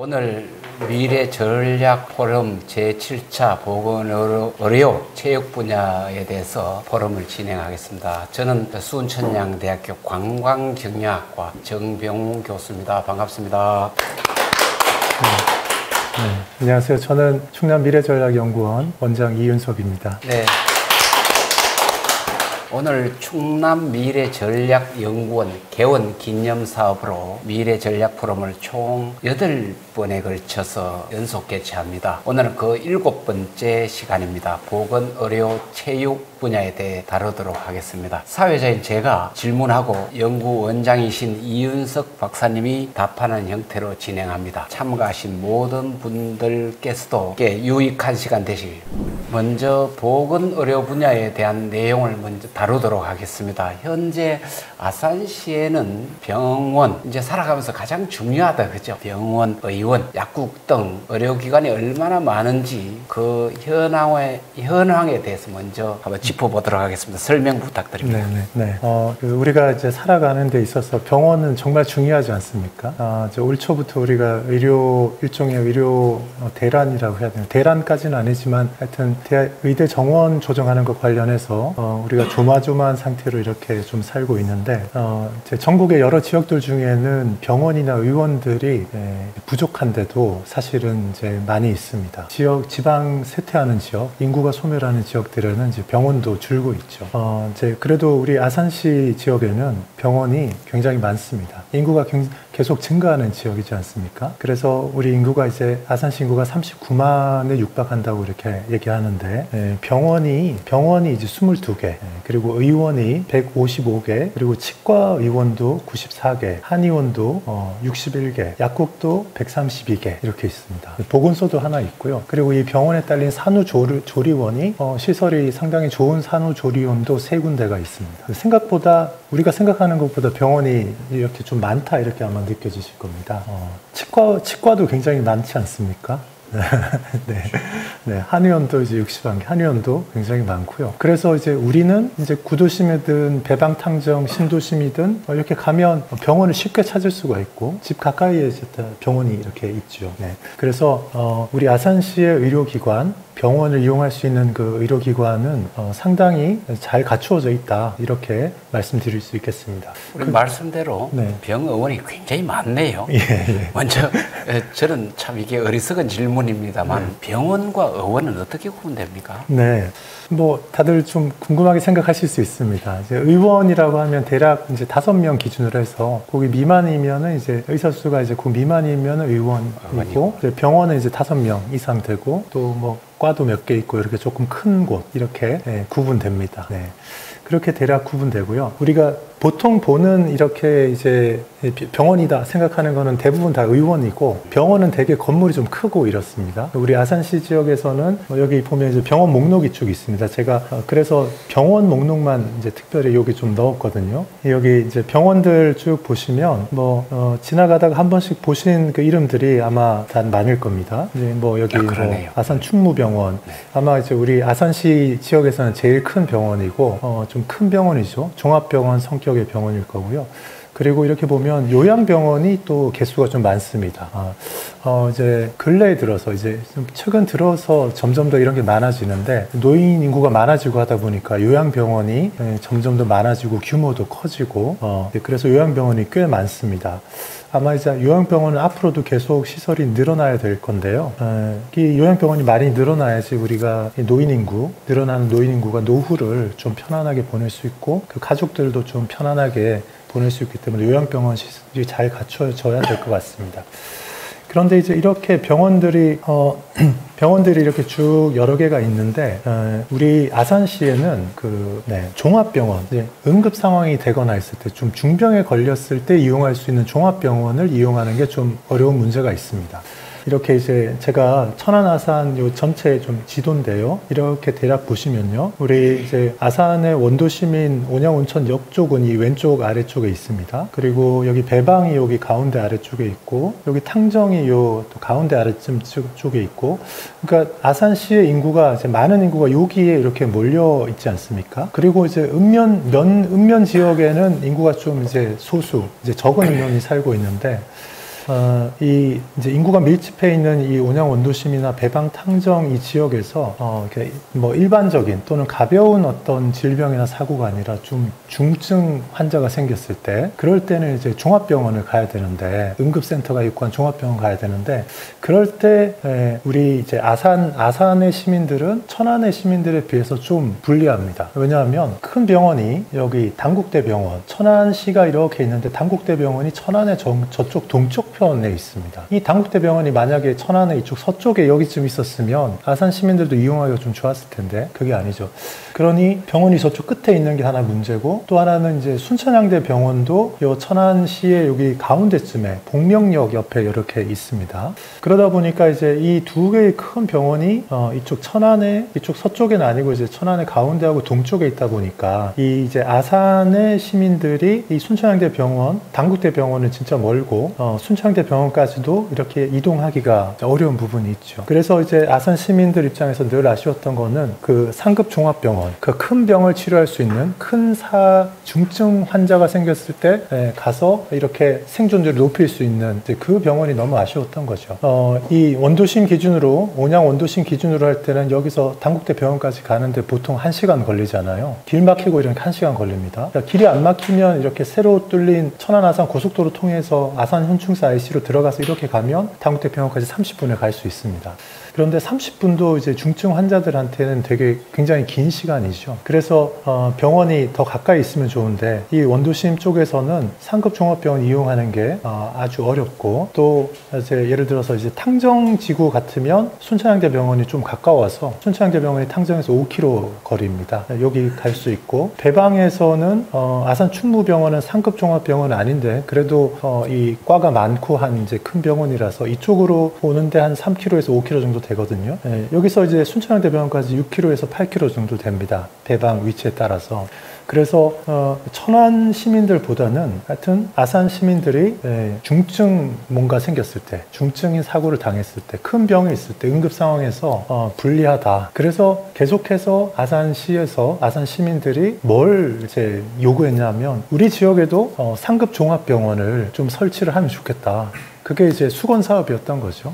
오늘 미래 전략 포럼 제7차 보건의료 체육 분야에 대해서 포럼을 진행하겠습니다. 저는 순천향대학교 관광경영학과 정병훈 교수입니다. 반갑습니다. 안녕하세요. 저는 충남미래전략연구원 원장 이윤섭입니다. 네. 오늘 충남미래전략연구원 개원 기념사업으로 미래전략 포럼을 총 8번에 걸쳐서 연속 개최합니다. 오늘은 그 7번째 시간입니다. 보건의료 체육 분야에 대해 다루도록 하겠습니다. 사회자인 제가 질문하고 연구원장이신 이윤석 박사님이 답하는 형태로 진행합니다. 참가하신 모든 분들께서도 유익한 시간 되시길. 먼저 보건의료 분야에 대한 내용을 먼저 다루도록 하겠습니다. 현재 아산시에는 병원, 이제 살아가면서 가장 중요하다, 그죠? 병원, 의원, 약국 등 의료기관이 얼마나 많은지 그 현황에 대해서 먼저 한번 짚어보도록 하겠습니다. 설명 부탁드립니다. 우리가 이제 살아가는 데 있어서 병원은 정말 중요하지 않습니까? 올 초부터 우리가 일종의 의료 대란이라고 해야 되나? 대란까지는 아니지만 하여튼 의대 정원 조정하는 것 관련해서 우리가 조마조마한 상태로 이렇게 좀 살고 있는데 이제 전국의 여러 지역들 중에는 병원이나 의원들이 부족한데도 사실은 이제 많이 있습니다. 지방 쇠퇴하는 지역, 인구가 소멸하는 지역들에는 이제 병원도 줄고 있죠. 이제 그래도 우리 아산시 지역에는 병원이 굉장히 많습니다. 인구가 계속 증가하는 지역이지 않습니까? 그래서 우리 인구가 이제 아산시 인구가 39만에 육박한다고 이렇게 얘기하는데 병원이 이제 22개, 그리고 의원이 155개, 그리고 치과 의원도 94개, 한의원도 61개, 약국도 132개 이렇게 있습니다. 보건소도 하나 있고요. 그리고 이 병원에 딸린 산후조리원이 시설이 상당히 좋은 산후조리원도 3군데가 있습니다. 생각보다 우리가 생각하는 것보다 병원이 이렇게 좀 많다 이렇게 아마 느껴지실 겁니다. 치과도 굉장히 많지 않습니까? 한의원도 이제 61개, 한의원도 굉장히 많고요. 그래서 이제 우리는 이제 구도심이든 배방탕정, 신도심이든 이렇게 가면 병원을 쉽게 찾을 수가 있고 집 가까이에 병원이 이렇게 있죠. 그래서 우리 아산시의 의료기관, 병원을 이용할 수 있는 그 의료기관은 상당히 잘 갖추어져 있다 이렇게 말씀드릴 수 있겠습니다. 우리 말씀대로 병의원이 굉장히 많네요. 먼저 저는 참 이게 어리석은 질문입니다만 병원과 의원은 어떻게 구분됩니까? 뭐 다들 좀 궁금하게 생각하실 수 있습니다. 이제 의원이라고 하면 대략 이제 5명 기준으로 해서 거기 미만이면은 이제 의사 수가 이제 그 미만이면은 의원이고 병원은 이제 5명 이상 되고 또 뭐 과도 몇 개 있고 이렇게 조금 큰 곳 이렇게 구분됩니다. 그렇게 대략 구분되고요. 우리가 보통 보는 이렇게 이제 병원이다 생각하는 거는 대부분 다 의원이고 병원은 되게 건물이 좀 크고 이렇습니다. 우리 아산시 지역에서는 여기 보면 이제 병원 목록이 쭉 있습니다. 제가 그래서 병원 목록만 이제 특별히 여기 좀 넣었거든요. 여기 이제 병원들 쭉 보시면 뭐 지나가다가 한 번씩 보신 그 이름들이 아마 다 많을 겁니다. 이제 뭐 여기 뭐 아산 충무병원 아마 이제 우리 아산시 지역에서는 제일 큰 병원이고 좀 큰 병원이죠. 종합병원 성격의 병원일 거고요. 그리고 이렇게 보면 요양병원이 또 개수가 좀 많습니다. 이제 근래에 들어서 이제 좀 최근 들어서 점점 더 이런 게 많아지는데 노인 인구가 많아지고 하다 보니까 요양병원이 점점 더 많아지고 규모도 커지고 그래서 요양병원이 꽤 많습니다. 아마 이제 요양병원은 앞으로도 계속 시설이 늘어나야 될 건데요. 이 요양병원이 많이 늘어나야지 우리가 늘어나는 노인 인구가 노후를 좀 편안하게 보낼 수 있고 그 가족들도 좀 편안하게 보낼 수 있기 때문에 요양병원 시설이 잘 갖춰져야 될 것 같습니다. 그런데 이제 이렇게 병원들이 이렇게 쭉 여러 개가 있는데 우리 아산시에는 종합병원, 응급 상황이 되거나 했을 때 좀 중병에 걸렸을 때 이용할 수 있는 종합병원을 이용하는 게 좀 어려운 문제가 있습니다. 이렇게 이제 제가 천안 아산 요 전체 좀 지도인데요. 이렇게 대략 보시면요. 우리 이제 아산의 원도시민 온양온천역 쪽은 이 왼쪽 아래쪽에 있습니다. 그리고 여기 배방이 여기 가운데 아래쪽에 있고 여기 탕정이 요 또 가운데 아래쯤 쪽에 있고 그러니까 아산시의 인구가 이제 많은 인구가 여기에 이렇게 몰려 있지 않습니까? 그리고 이제 읍면 지역에는 인구가 좀 이제 소수, 이제 적은 인원이 살고 있는데 이 이제 인구가 밀집해 있는 이 온양 원도심이나 배방 탕정 이 지역에서 이렇게 뭐 일반적인 또는 가벼운 어떤 질병이나 사고가 아니라 좀 중증 환자가 생겼을 때 그럴 때는 이제 종합병원을 가야 되는데 응급센터가 있고 한 종합병원 가야 되는데 그럴 때 우리 이제 아산의 시민들은 천안의 시민들에 비해서 좀 불리합니다. 왜냐하면 큰 병원이 여기 단국대병원 천안시가 이렇게 있는데 단국대병원이 천안의 저쪽 동쪽 편에 있습니다. 이 단국대병원이 만약에 천안의 이쪽 서쪽에 여기쯤 있었으면 아산 시민들도 이용하기가 좀 좋았을 텐데 그게 아니죠. 그러니 병원이 저쪽 끝에 있는 게 하나 문제고 또 하나는 이제 순천향대 병원도 요 천안시의 여기 가운데쯤에 복명역 옆에 이렇게 있습니다. 그러다 보니까 이제 이 두 개의 큰 병원이 이쪽 천안의 이쪽 서쪽에는 아니고 이제 천안의 가운데하고 동쪽에 있다 보니까 이 이제 아산의 시민들이 이 순천향대 병원, 단국대 병원은 진짜 멀고 순천향대 병원까지도 이렇게 이동하기가 어려운 부분이 있죠. 그래서 이제 아산 시민들 입장에서 늘 아쉬웠던 거는 그 상급 종합병원, 그 큰 병을 치료할 수 있는 큰 중증 환자가 생겼을 때 가서 이렇게 생존율을 높일 수 있는 그 병원이 너무 아쉬웠던 거죠. 이 원도심 기준으로 온양 원도심 기준으로 할 때는 여기서 단국대 병원까지 가는데 보통 1시간 걸리잖아요. 길 막히고 이런 게 1시간 걸립니다. 그러니까 길이 안 막히면 이렇게 새로 뚫린 천안 아산 고속도로 통해서 아산 현충사 IC로 들어가서 이렇게 가면 단국대 병원까지 30분에 갈 수 있습니다. 그런데 30분도 이제 중증 환자들한테는 되게 굉장히 긴 시간이죠. 그래서 병원이 더 가까이 있으면 좋은데 이 원도심 쪽에서는 상급 종합병원 이용하는 게 아주 어렵고 또 이제 예를 들어서 이제 탕정지구 같으면 순천향대 병원이 좀 가까워서 순천향대 병원이 탕정에서 5km 거리입니다. 여기 갈 수 있고 배방에서는 아산 충무병원은 상급 종합병원은 아닌데 그래도 이 과가 많고 한 이제 큰 병원이라서 이쪽으로 오는데 한 3km에서 5km 정도 되거든요. 여기서 이제 순천향대병원까지 6km에서 8km 정도 됩니다. 배방 위치에 따라서. 그래서 천안 시민들보다는 하여튼 아산 시민들이 중증 뭔가 생겼을 때, 중증인 사고를 당했을 때, 큰 병이 있을 때, 응급 상황에서 불리하다. 그래서 계속해서 아산시에서 아산 시민들이 뭘 이제 요구했냐면 우리 지역에도 상급 종합병원을 좀 설치를 하면 좋겠다. 그게 이제 수건 사업이었던 거죠.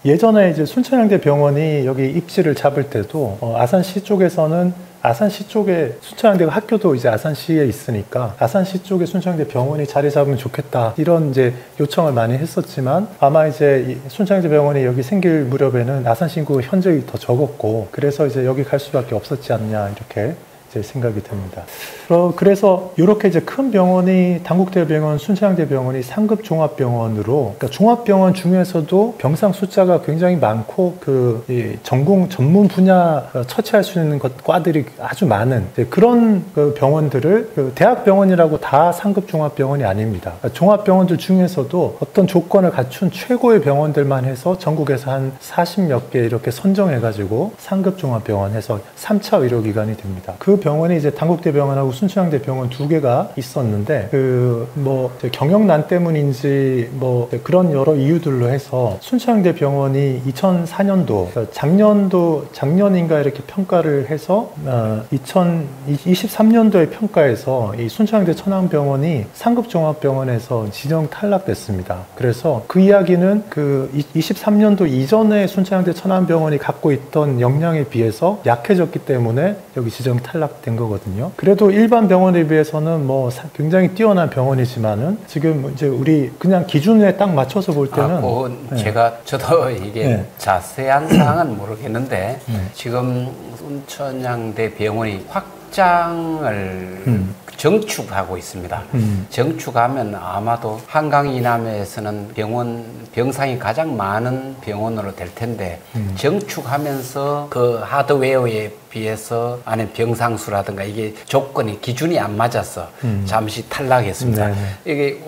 예전에 이제 순천향대 병원이 여기 입지를 잡을 때도 아산시 쪽에서는 아산시 쪽에 순천향대가 학교도 이제 아산시에 있으니까 아산시 쪽에 순천향대 병원이 자리 잡으면 좋겠다 이런 이제 요청을 많이 했었지만 아마 이제 순천향대 병원이 여기 생길 무렵에는 아산시 인구가 현저히 더 적었고 그래서 이제 여기 갈 수밖에 없었지 않냐 이렇게 제 생각이 듭니다. 그래서 이렇게 이제 큰 병원이 단국대병원, 순천향대병원이 상급 종합병원으로, 그러니까 종합병원 중에서도 병상 숫자가 굉장히 많고 전문 분야 처치할 수 있는 과들이 아주 많은 그런 병원들을 대학병원이라고 다 상급 종합병원이 아닙니다. 그러니까 종합병원들 중에서도 어떤 조건을 갖춘 최고의 병원들만 해서 전국에서 한 40몇 개 이렇게 선정해가지고 상급 종합병원 해서 3차 의료기관이 됩니다. 그 병원이 이제 단국대병원하고 순천향대병원 두 개가 있었는데 경영난 때문인지 그런 여러 이유들로 해서 순천향대병원이 2004년도 작년인가 이렇게 평가를 해서 2023년도에 평가해서 이 순천향대 천안병원이 상급종합병원에서 지정 탈락됐습니다. 그래서 그 이야기는 그 23년도 이전에 순천향대 천안병원이 갖고 있던 역량에 비해서 약해졌기 때문에 여기 지정 탈락된 거거든요. 그래도 일반 병원에 비해서는 굉장히 뛰어난 병원이지만은 지금 이제 우리 그냥 기준에 딱 맞춰서 볼 때는 저도 이게 자세한 사항은 모르겠는데 지금 순천향대 병원이 확장을 정축하고 있습니다. 정축하면 아마도 한강 이남에서는 병상이 가장 많은 병원으로 될 텐데 정축하면서 그 하드웨어에 비해서 안에 병상수라든가 이게 조건이 기준이 안 맞아서 잠시 탈락했습니다. 네네. 이게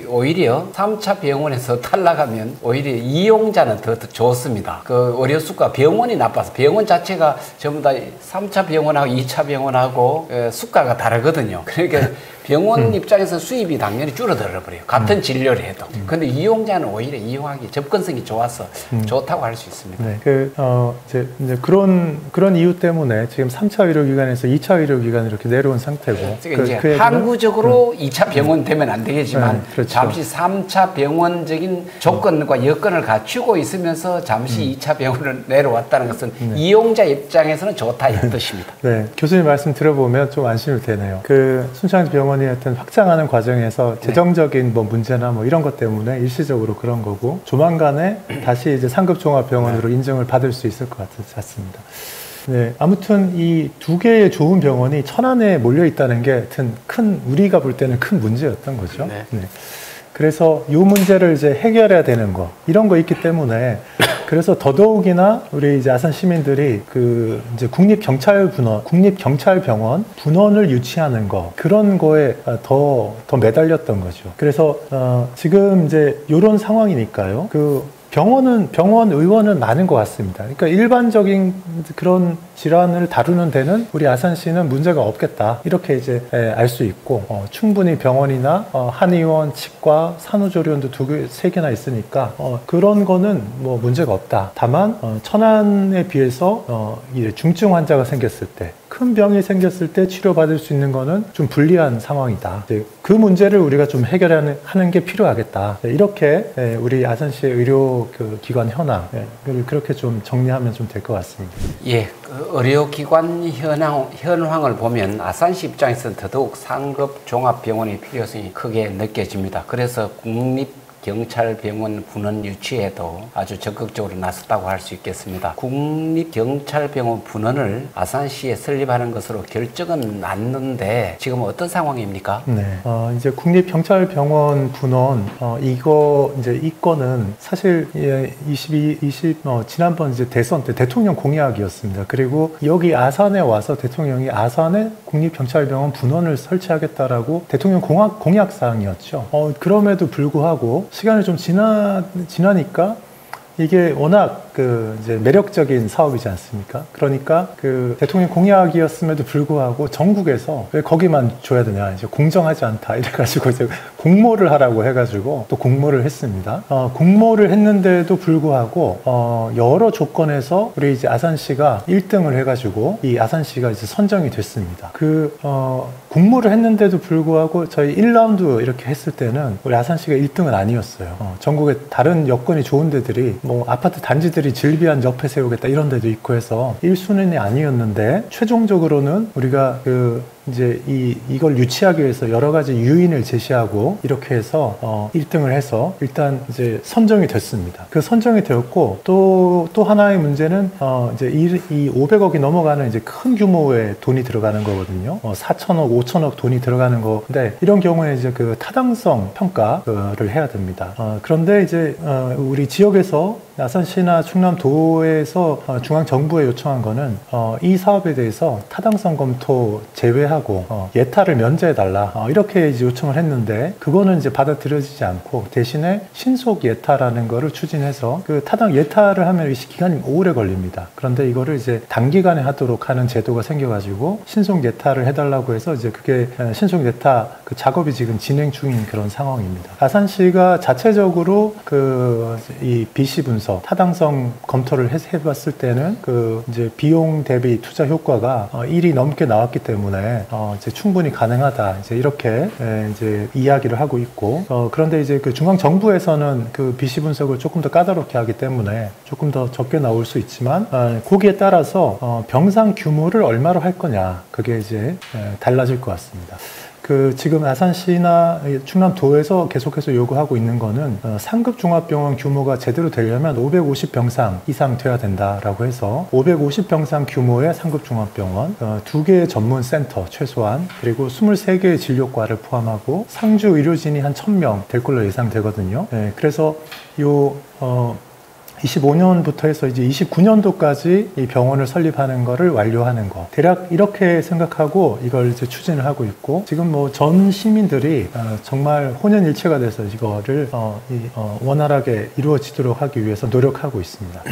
오히려 3차 병원에서 탈락하면 오히려 이용자는 더 좋습니다. 그 의료수가 병원이 나빠서 병원 자체가 전부 다 3차 병원하고 2차 병원하고 수가가 다르거든요. 그러니까 병원 입장에서 수입이 당연히 줄어들어 버려요. 같은 진료를 해도. 근데 이용자는 오히려 이용하기 접근성이 좋아서 좋다고 할 수 있습니다. 네, 이제 그런 이유 때문에 지금 3차 의료기관에서 2차 의료기관으로 이렇게 내려온 상태고. 이제 항구적으로 2차 병원 되면 안 되겠지만 그렇죠. 잠시 3차 병원적인 조건과 여건을 갖추고 있으면서 잠시 2차 병원을 내려왔다는 것은 이용자 입장에서는 좋다 이 뜻입니다. 네, 교수님 말씀 들어보면 좀 안심이 되네요. 순천향 병원이 하여튼 확장하는 과정에서 재정적인 뭐 문제나 뭐 이런 것 때문에 일시적으로 그런 거고 조만간에 다시 이제 상급 종합병원으로 인정을 받을 수 있을 것 같습니다. 네, 아무튼 이 두 개의 좋은 병원이 천안에 몰려 있다는 게 하여튼 우리가 볼 때는 큰 문제였던 거죠. 네. 그래서 이 문제를 이제 해결해야 되는 거, 이런 거 있기 때문에 그래서 더더욱이나 우리 이제 아산 시민들이 이제 국립경찰병원 분원을 유치하는 거, 그런 거에 더 매달렸던 거죠. 그래서 지금 이제 이런 상황이니까요. 병원 의원은 많은 것 같습니다. 그러니까 일반적인 그런 질환을 다루는 데는 우리 아산시는 문제가 없겠다. 이렇게 이제 알 수 있고, 충분히 병원이나 한의원, 치과, 산후조리원도 세 개나 있으니까, 그런 거는 뭐 문제가 없다. 다만, 천안에 비해서, 중증 환자가 생겼을 때, 큰 병이 생겼을 때 치료받을 수 있는 거는 좀 불리한 상황이다. 그 문제를 우리가 좀 해결하는 게 필요하겠다. 이렇게 우리 아산시의 의료기관 현황을 그렇게 좀 정리하면 좀 될 것 같습니다. 예, 의료기관 현황을 보면 아산시 입장에서는 더더욱 상급 종합병원의 필요성이 크게 느껴집니다. 그래서 국립경찰병원 분원 유치에도 아주 적극적으로 나섰다고 할 수 있겠습니다. 국립경찰병원 분원을 아산시에 설립하는 것으로 결정은 났는데 지금 어떤 상황입니까? 네, 이제 국립경찰병원 분원 이 건은 사실 지난번 이제 대선 때 대통령 공약이었습니다. 그리고 여기 아산에 와서 대통령이 아산에 국립경찰병원 분원을 설치하겠다라고 대통령 공약 사항이었죠. 그럼에도 불구하고 시간이 좀 지나니까 이게 워낙 이제 매력적인 사업이지 않습니까? 그러니까 대통령 공약이었음에도 불구하고 전국에서 왜 거기만 줘야 되냐, 이제 공정하지 않다 이래가지고 이제 공모를 하라고 해가지고 또 공모를 했습니다. 공모를 했는데도 불구하고 여러 조건에서 우리 이제 아산시가 1등을 해가지고 이 아산시가 이제 선정이 됐습니다. 공모를 했는데도 불구하고 저희 1라운드 이렇게 했을 때는 우리 아산시가 1등은 아니었어요. 전국에 다른 여건이 좋은 데들이 뭐 아파트 단지들이 질비한 옆에 세우겠다 이런 데도 있고 해서 1순위는 아니었는데 최종적으로는 우리가 이제 이걸 유치하기 위해서 여러 가지 유인을 제시하고 이렇게 해서 1등을 해서 일단 이제 선정이 됐습니다. 선정이 되었고 또 하나의 문제는 이제 이 500억이 넘어가는 이제 큰 규모의 돈이 들어가는 거거든요. 4천억, 5천억 돈이 들어가는 건데 이런 경우에 이제 타당성 평가를 해야 됩니다. 그런데 이제 우리 지역에서 아산시나 충남도에서 중앙정부에 요청한 거는 이 사업에 대해서 타당성 검토 제외하고 예타를 면제해달라 이렇게 이제 요청을 했는데 그거는 이제 받아들여지지 않고 대신에 신속 예타라는 거를 추진해서 타당 예타를 하면 이 기간이 오래 걸립니다. 그런데 이거를 이제 단기간에 하도록 하는 제도가 생겨가지고 신속 예타를 해달라고 해서 이제 그게 신속 예타 작업이 지금 진행 중인 그런 상황입니다. 아산시가 자체적으로 이 BC 분석 타당성 검토를 해봤을 때는 이제 비용 대비 투자 효과가 1이 넘게 나왔기 때문에 이제 충분히 가능하다. 이제 이렇게 이제 이야기를 하고 있고, 그런데 이제 중앙 정부에서는 BC 분석을 조금 더 까다롭게 하기 때문에 조금 더 적게 나올 수 있지만, 거기에 따라서 병상 규모를 얼마로 할 거냐, 그게 이제 달라질 것 같습니다. 지금 아산시나 충남도에서 계속해서 요구하고 있는 거는 상급 종합병원 규모가 제대로 되려면 550병상 이상 돼야 된다라고 해서 550병상 규모의 상급 종합병원, 2개의 전문 센터 최소한, 그리고 23개의 진료과를 포함하고 상주 의료진이 한 1000명 될 걸로 예상되거든요. 그래서 25년부터 해서 이제 29년도까지 이 병원을 설립하는 거를 완료하는 거. 대략 이렇게 생각하고 이걸 이제 추진을 하고 있고, 지금 뭐 전 시민들이 정말 혼연일체가 돼서 이거를 원활하게 이루어지도록 하기 위해서 노력하고 있습니다.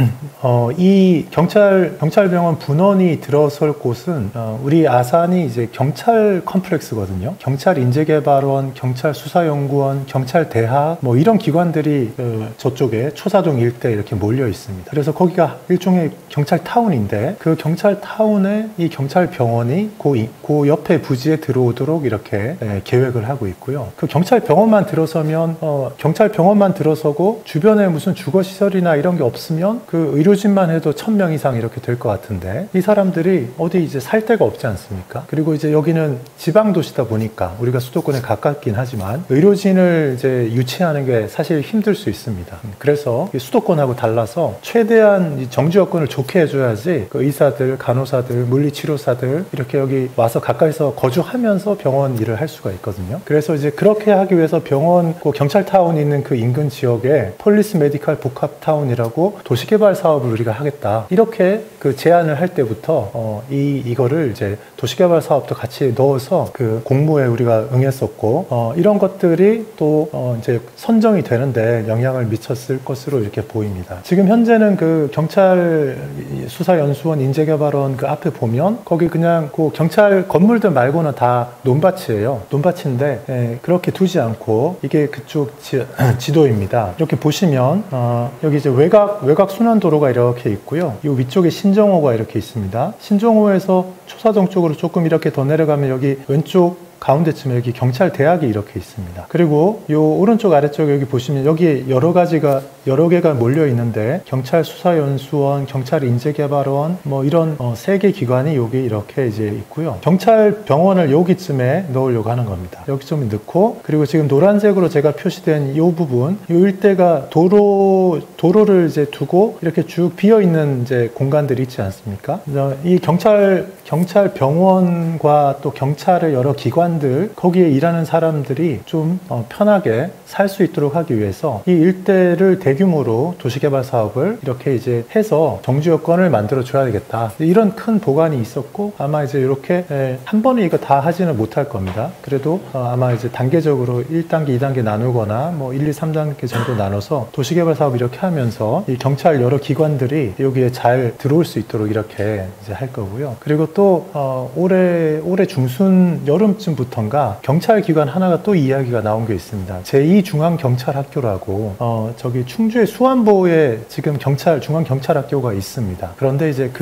이 경찰병원 분원이 들어설 곳은 우리 아산이 이제 경찰 컴플렉스거든요. 경찰 인재개발원, 경찰 수사연구원, 경찰대학 뭐 이런 기관들이 저쪽에 초사동 일대 이렇게 몰려 있습니다. 그래서 거기가 일종의 경찰 타운인데, 그 경찰 타운에 이 경찰병원이 그 옆에 부지에 들어오도록 이렇게 계획을 하고 있고요. 그 경찰병원만 들어서면 경찰병원만 들어서고 주변에 무슨 주거시설이나 이런 게 없으면 그 의료진만 해도 1000명 이상 이렇게 될 것 같은데, 이 사람들이 어디 이제 살 데가 없지 않습니까? 그리고 이제 여기는 지방도시다 보니까 우리가 수도권에 가깝긴 하지만 의료진을 이제 유치하는 게 사실 힘들 수 있습니다. 그래서 수도권하고 달라서 최대한 정주 여건을 좋게 해줘야지 그 의사들, 간호사들, 물리치료사들 이렇게 여기 와서 가까이서 거주하면서 병원 일을 할 수가 있거든요. 그래서 이제 그렇게 하기 위해서 병원, 그 경찰타운이 있는 그 인근 지역에 폴리스 메디컬 복합타운이라고 도시개발 사업을 우리가 하겠다, 이렇게 그 제안을 할 때부터 이거를 이제 도시개발 사업도 같이 넣어서 그 공모에 우리가 응했었고, 이런 것들이 또 이제 선정이 되는데 영향을 미쳤을 것으로 이렇게 보입니다. 지금 현재는 그 경찰 수사연수원, 인재개발원 그 앞에 보면 거기 그냥 그 경찰 건물들 말고는 다 논밭이에요. 논밭인데 그렇게 두지 않고 이게 그쪽 지도입니다. 이렇게 보시면 여기 이제 외곽 순환도로가 이렇게 있고요. 이 위쪽에 신정호가 이렇게 있습니다. 신정호에서 초사동 쪽으로 조금 이렇게 더 내려가면 여기 왼쪽 가운데쯤에 여기 경찰대학이 이렇게 있습니다. 그리고 요 오른쪽 아래쪽에 여기 보시면 여기에 여러 개가 몰려 있는데, 경찰 수사연수원, 경찰 인재개발원 뭐 이런 3개 기관이 여기 이렇게 이제 있고요. 경찰 병원을 여기쯤에 넣으려고 하는 겁니다. 여기 좀 넣고, 그리고 지금 노란색으로 제가 표시된 이 부분, 이 일대가 도로를 이제 두고 이렇게 쭉 비어 있는 이제 공간들이 있지 않습니까? 이 경찰 병원과 또 경찰의 여러 기관 거기에 일하는 사람들이 좀 편하게 살 수 있도록 하기 위해서 이 일대를 대규모로 도시개발 사업을 이렇게 이제 해서 정주 여건을 만들어 줘야 되겠다, 이런 큰 보관이 있었고, 아마 이제 이렇게 한 번에 이거 다 하지는 못할 겁니다. 그래도 아마 이제 단계적으로 1단계, 2단계 나누거나 뭐 1, 2, 3단계 정도 나눠서 도시개발 사업 이렇게 하면서 이 경찰 여러 기관들이 여기에 잘 들어올 수 있도록 이렇게 이제 할 거고요. 그리고 또 올해 중순 여름쯤부터인가 경찰기관 하나가 또 이야기가 나온 게 있습니다. 제2중앙경찰학교라고 저기 충주의 수안보에 지금 중앙경찰학교가 있습니다. 그런데 이제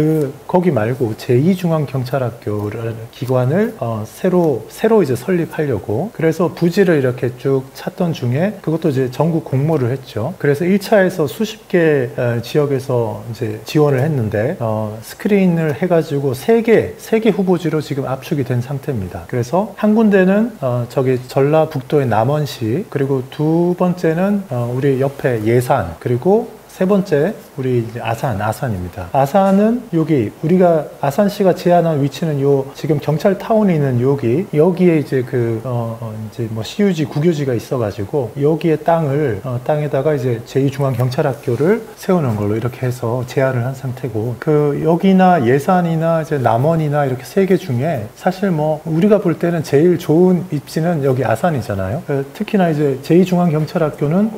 거기 말고 제2중앙경찰학교라는 기관을 새로 이제 설립하려고, 그래서 부지를 이렇게 쭉 찾던 중에 그것도 이제 전국 공모를 했죠. 그래서 1차에서 수십 개 지역에서 이제 지원을 했는데 스크린을 해가지고 3개 후보지로 지금 압축이 된 상태입니다. 그래서 한 군데는 저기 전라북도의 남원시, 그리고 두 번째는 우리 옆에 예산, 그리고 세 번째 우리 이제 아산입니다. 아산은 여기 우리가 아산시가 제안한 위치는 요 지금 경찰 타운이 있는 여기에 이제 이제 뭐 CUG 국유지가 있어가지고 여기에 땅에다가 이제 제2중앙경찰학교를 세우는 걸로 이렇게 해서 제안을 한 상태고, 여기나 예산이나 이제 남원이나 이렇게 3개 중에 사실 뭐 우리가 볼 때는 제일 좋은 입지는 여기 아산이잖아요. 특히나 이제 제2중앙경찰학교는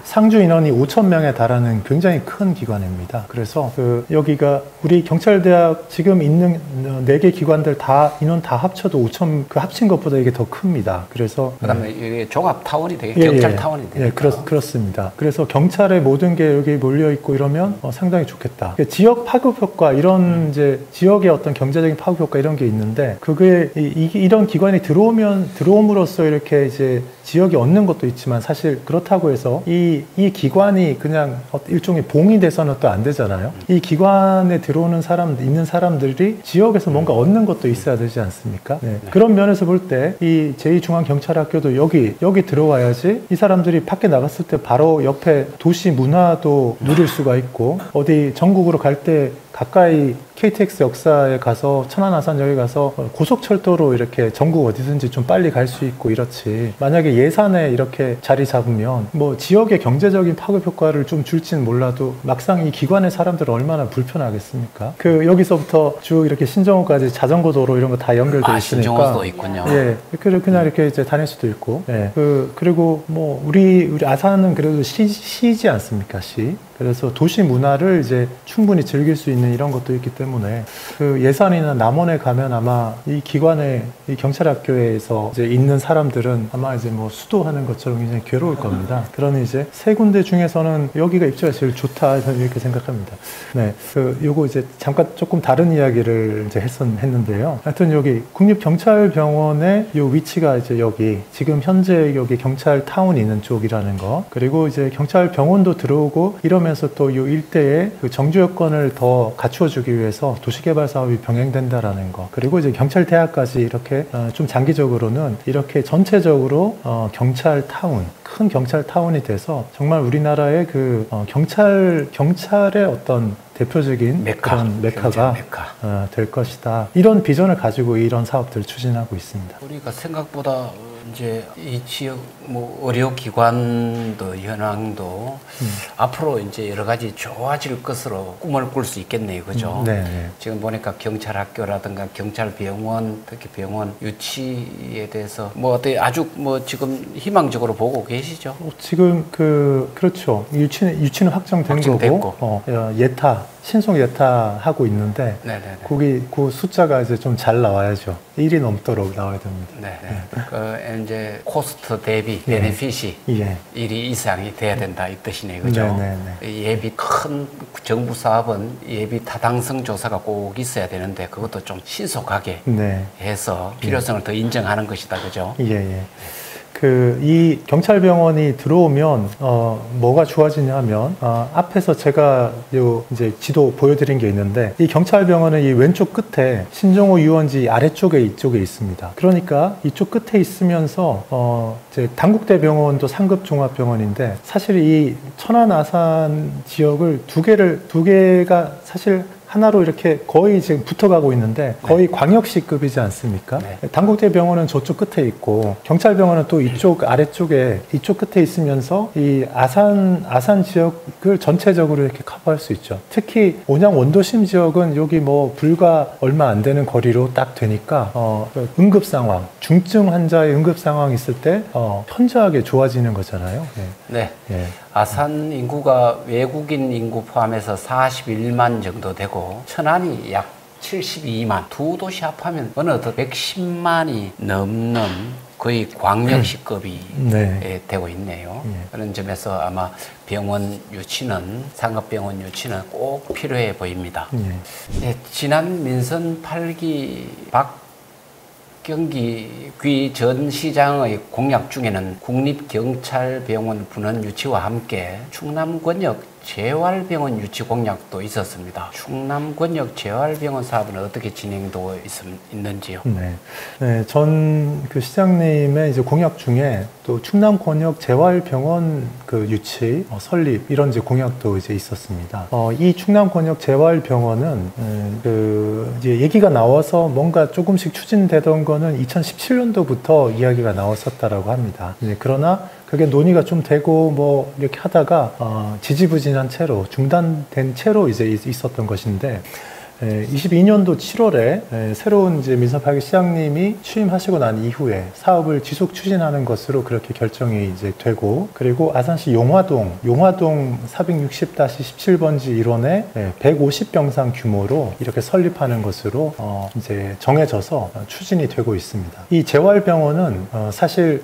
상주 인원이 5,000명에 달하는 굉장히 큰 기관입니다. 그래서 여기가 우리 경찰대학 지금 있는 4개 기관들 인원 다 합쳐도 5,000, 합친 것보다 이게 더 큽니다. 그래서 그다음에 이게 종합타운이 되게 경찰타운이 되니까. 그렇습니다. 그래서 경찰의 모든 게 여기 몰려 있고 이러면 상당히 좋겠다. 지역 파급 효과, 이런 이제 지역의 어떤 경제적인 파급 효과 이런 게 있는데, 그게 이런 기관이 들어옴으로써 이렇게 이제 지역이 얻는 것도 있지만, 사실 그렇다고 해서 이 기관이 그냥 일종의 봉이 돼서는 또 안 되잖아요. 이 기관에 들어오는 있는 사람들이 지역에서 뭔가 얻는 것도 있어야 되지 않습니까? 네. 그런 면에서 볼 때 이 제2중앙경찰학교도 여기 들어와야지 이 사람들이 밖에 나갔을 때 바로 옆에 도시 문화도 누릴 수가 있고, 어디 전국으로 갈 때 가까이 KTX 역사에 가서 천안아산역에 가서 고속철도로 이렇게 전국 어디든지 좀 빨리 갈 수 있고 이렇지. 만약에 예산에 이렇게 자리 잡으면 뭐 지역의 경제적인 파급 효과를 좀 줄지는 몰라도 막상 이 기관의 사람들은 얼마나 불편하겠습니까? 그 여기서부터 쭉 이렇게 신정호까지 자전거 도로 이런 거 다 연결돼 있으니까. 신정호도 있군요. 예, 그냥 이렇게 이제 다닐 수도 있고. 예, 그리고 뭐 우리 아산은 그래도 시지 않습니까? 시. 그래서 도시 문화를 이제 충분히 즐길 수 있는 이런 것도 있기 때문에 그 예산이나 남원에 가면 아마 이 기관에 이 경찰학교에서 이제 있는 사람들은 아마 이제 뭐 수도하는 것처럼 굉장히 괴로울 겁니다. 그러니 이제 세 군데 중에서는 여기가 입지가 제일 좋다 저는 이렇게 생각합니다. 네, 요거 이제 잠깐 조금 다른 이야기를 이제 했는데요. 하여튼 여기 국립경찰병원의 요 위치가 이제 여기 지금 현재 여기 경찰타운이 있는 쪽이라는 거, 그리고 이제 경찰병원도 들어오고 이러면서 또 이 일대에 그 정주 여건을 더 갖추어주기 위해서 도시개발 사업이 병행된다라는 거, 그리고 이제 경찰대학까지 이렇게 좀 장기적으로는 이렇게 전체적으로 경찰타운, 큰 경찰타운이 돼서 정말 우리나라의 그 경찰의 어떤 대표적인 그런 메카가 될 것이다. 이런 비전을 가지고 이런 사업들을 추진하고 있습니다. 우리가 생각보다 이제 이 지역 뭐 의료기관도 현황도 앞으로 이제 여러 가지 좋아질 것으로 꿈을 꿀 수 있겠네요, 그죠? 네. 지금 보니까 경찰학교라든가 경찰병원, 특히 병원 유치에 대해서 뭐 어때 아주 뭐 지금 희망적으로 보고 계시죠? 지금 그렇죠. 유치는 확정된 거고 신속 예타하고 있는데 거기 그 숫자가 이제 좀 잘 나와야죠. 1이 넘도록 나와야 됩니다. 네. 이제 코스트 대비 베네핏이 1이 이상이 돼야 된다 이 뜻이네요, 그죠? 예비 큰 정부 사업은 예비 타당성 조사가 꼭 있어야 되는데 그것도 좀 신속하게 해서 필요성을 더 인정하는 것이다, 그죠? 이 경찰병원이 들어오면 뭐가 좋아지냐면 앞에서 제가 이제 지도 보여드린 게 있는데 이 경찰병원은 이 왼쪽 끝에 신정호 유원지 아래쪽에 이쪽에 있습니다. 그러니까 이쪽 끝에 있으면서 이제 당국대 병원도 상급 종합병원인데 사실 이 천안 아산 지역을 두 개가 사실 하나로 이렇게 거의 지금 붙어가고 있는데 거의 광역시급이지 않습니까? 당국대 병원은 저쪽 끝에 있고 경찰병원은 또 이쪽 아래쪽에 이쪽 끝에 있으면서 이 아산 지역을 전체적으로 이렇게 커버할 수 있죠. 특히 온양 원도심 지역은 여기 뭐 불과 얼마 안 되는 거리로 딱 되니까 응급 상황, 중증 환자의 응급 상황이 있을 때 현저하게 좋아지는 거잖아요. 아산 인구가 외국인 인구 포함해서 41만 정도 되고 천안이 약 72만, 두 도시 합하면 어느덧 110만이 넘는 거의 광역시급이 되고 있네요. 그런 점에서 아마 병원 유치는, 상급병원 유치는 꼭 필요해 보입니다. 지난 민선 8기 박경기 전 시장의 공약 중에는 국립경찰병원 분원 유치와 함께 충남권역 재활병원 유치 공약도 있었습니다. 충남권역 재활병원 사업은 어떻게 진행되고 있는지요? 전 그 시장님의 이제 공약 중에 또 충남권역 재활병원 그 유치, 설립 이런 이제 공약도 이제 있었습니다. 이 충남권역 재활병원은 이제 얘기가 나와서 뭔가 조금씩 추진되던 거는 2017년도부터 이야기가 나왔었다라고 합니다. 그러나 그게 논의가 좀 되고 뭐 이렇게 하다가 지지부진한 채로 중단된 채로 이제 있었던 것인데 22년도 7월에 새로운 이제 민선 8기 시장님이 취임하시고 난 이후에 사업을 지속 추진하는 것으로 그렇게 결정이 이제 되고, 그리고 아산시 용화동 460-17번지 1원에 150병상 규모로 이렇게 설립하는 것으로 이제 정해져서 추진이 되고 있습니다. 이 재활병원은 사실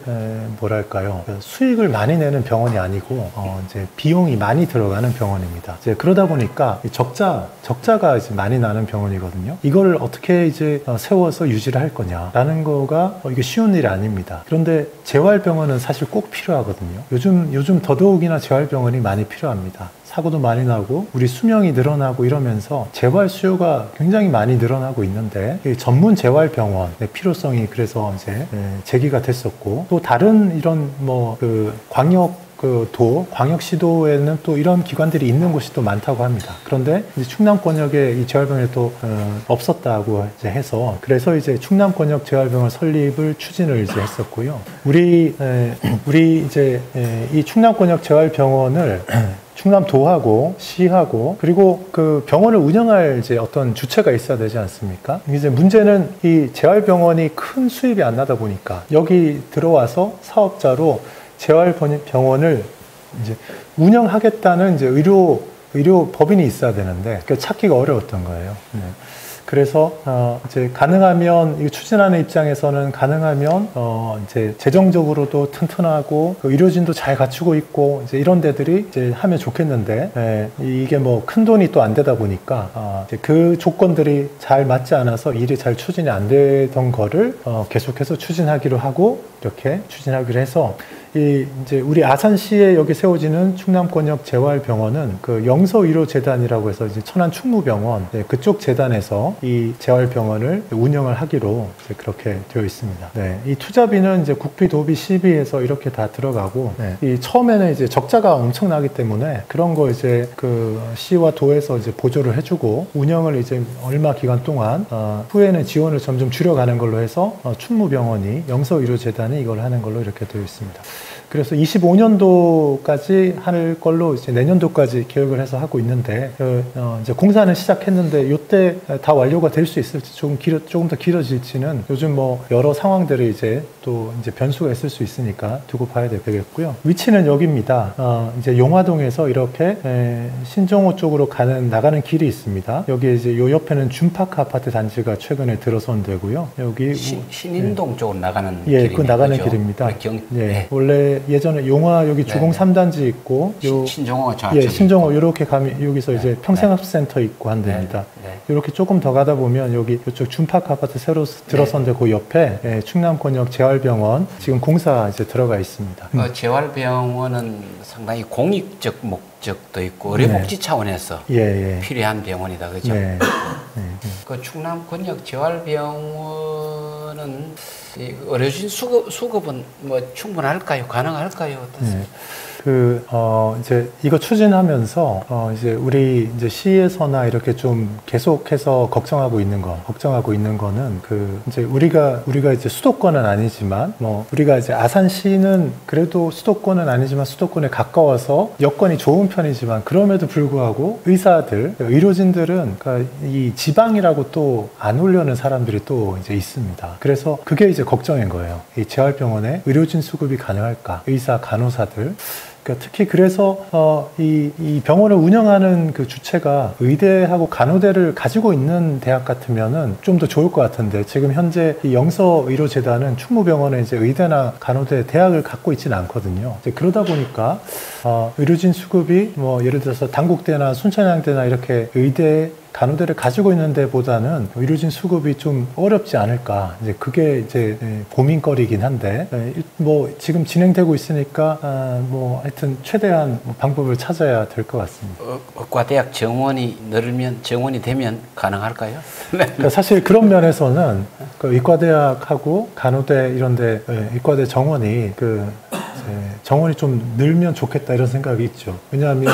뭐랄까요, 수익을 많이 내는 병원이 아니고 이제 비용이 많이 들어가는 병원입니다. 이제 그러다 보니까 적자가 이제 많이 나는 병원이거든요. 이걸 어떻게 이제 세워서 유지를 할 거냐라는 거가 이게 쉬운 일이 아닙니다. 그런데 재활병원은 사실 꼭 필요하거든요. 요즘 더더욱이나 재활병원이 많이 필요합니다. 사고도 많이 나고 우리 수명이 늘어나고 이러면서 재활 수요가 굉장히 많이 늘어나고 있는데 전문 재활병원의 필요성이 그래서 이제 제기가 됐었고, 또 다른 이런 뭐 그 광역 광역시도에는 또 이런 기관들이 있는 곳이 또 많다고 합니다. 그런데 이제 충남권역에 이 재활병원이 또 없었다고 이제 해서 그래서 이제 충남권역 재활병원 설립을 추진을 이제 했었고요. 우리 이제 이 충남권역 재활병원을 충남도하고 시하고 그리고 그 병원을 운영할 이제 어떤 주체가 있어야 되지 않습니까? 이제 문제는 이 재활병원이 큰 수입이 안 나다 보니까 여기 들어와서 사업자로 재활병원을 이제 운영하겠다는 이제 의료 법인이 있어야 되는데 찾기가 어려웠던 거예요. 네. 그래서 이제 가능하면 이거 추진하는 입장에서는 가능하면 이제 재정적으로도 튼튼하고 의료진도 잘 갖추고 있고 이제 이런 데들이 이제 하면 좋겠는데 이게 뭐 큰 돈이 또 안 되다 보니까 이제 그 조건들이 잘 맞지 않아서 일이 잘 추진이 안 되던 거를 계속해서 추진하기로 하고 이렇게 추진하기로 해서 이제 우리 아산시에 여기 세워지는 충남권역 재활병원은 그 영서의료재단이라고 해서 이제 천안 충무병원 그쪽 재단에서 이 재활병원을 운영을 하기로 이제 그렇게 되어 있습니다. 네, 이 투자비는 이제 국비, 도비, 시비해서 이렇게 다 들어가고 이 처음에는 이제 적자가 엄청나기 때문에 그런 거 이제 그 시와 도에서 이제 보조를 해주고 운영을 이제 얼마 기간 동안 후에는 지원을 점점 줄여가는 걸로 해서 충무병원이 영서의료재단이 이걸 하는 걸로 이렇게 되어 있습니다. 그래서 25년도까지 할 걸로 이제 내년도까지 계획을 해서 하고 있는데 이제 공사는 시작했는데 이때 다 완료가 될 수 있을지 조금 더 길어질지는 요즘 뭐 여러 상황들이 이제 또 이제 변수가 있을 수 있으니까 두고 봐야 되겠고요. 위치는 여기입니다. 이제 용화동에서 이렇게 신정호 쪽으로 나가는 길이 있습니다. 여기 이제 요 옆에는 준파크 아파트 단지가 최근에 들어선 데고요. 여기 신인동 쪽으로 나가는 길입니다. 그 나가는 길입니다. 원래 예전에 용화 여기 주공 3단지 있고 신정호가 신정호 이렇게 가면 여기서 이제 평생학습센터 있고 한 데입니다. 이렇게 조금 더 가다 보면 여기 이쪽 준파크 아파트 새로 들어선 데 그 옆에 충남권역 재활병원 지금 공사 이제 들어가 있습니다. 재활병원은 상당히 공익적 목적도 있고 의료복지 차원에서 필요한 병원이다, 그죠? 그 충남권역 재활병원은 의료진 수급은 뭐 충분할까요? 가능할까요? 어떻습니까? 이제 이거 추진하면서 이제 우리 이제 시에서나 이렇게 좀 계속해서 걱정하고 있는 거는 이제 우리가 이제 수도권은 아니지만 우리가 이제 아산시는 그래도 수도권은 아니지만 수도권에 가까워서 여건이 좋은 편이지만 그럼에도 불구하고 의료진들은 그러니까 이 지방이라고 또 안 오려는 사람들이 또 이제 있습니다. 그래서 그게 이제 걱정인 거예요. 이 재활병원에 의료진 수급이 가능할까? 의사, 간호사들. 그러니까 특히 그래서 이 병원을 운영하는 그 주체가 의대하고 간호대를 가지고 있는 대학 같으면은 좀 더 좋을 것 같은데 지금 현재 이 영서의료재단은 충무병원에 이제 의대나 간호대 대학을 갖고 있지는 않거든요. 이제 그러다 보니까 의료진 수급이 뭐 예를 들어서 당국대나 순천향대나 이렇게 의대 간호대를 가지고 있는 데보다는 의료진 수급이 좀 어렵지 않을까. 이제 그게 이제 고민거리긴 한데, 뭐 지금 진행되고 있으니까, 뭐 하여튼 최대한 방법을 찾아야 될 것 같습니다. 의과대학 정원이 되면 가능할까요? 그러니까 사실 그런 면에서는 그 의과대학하고 간호대 이런데 의과대 정원이 정원이 좀 늘면 좋겠다 이런 생각이 있죠. 왜냐하면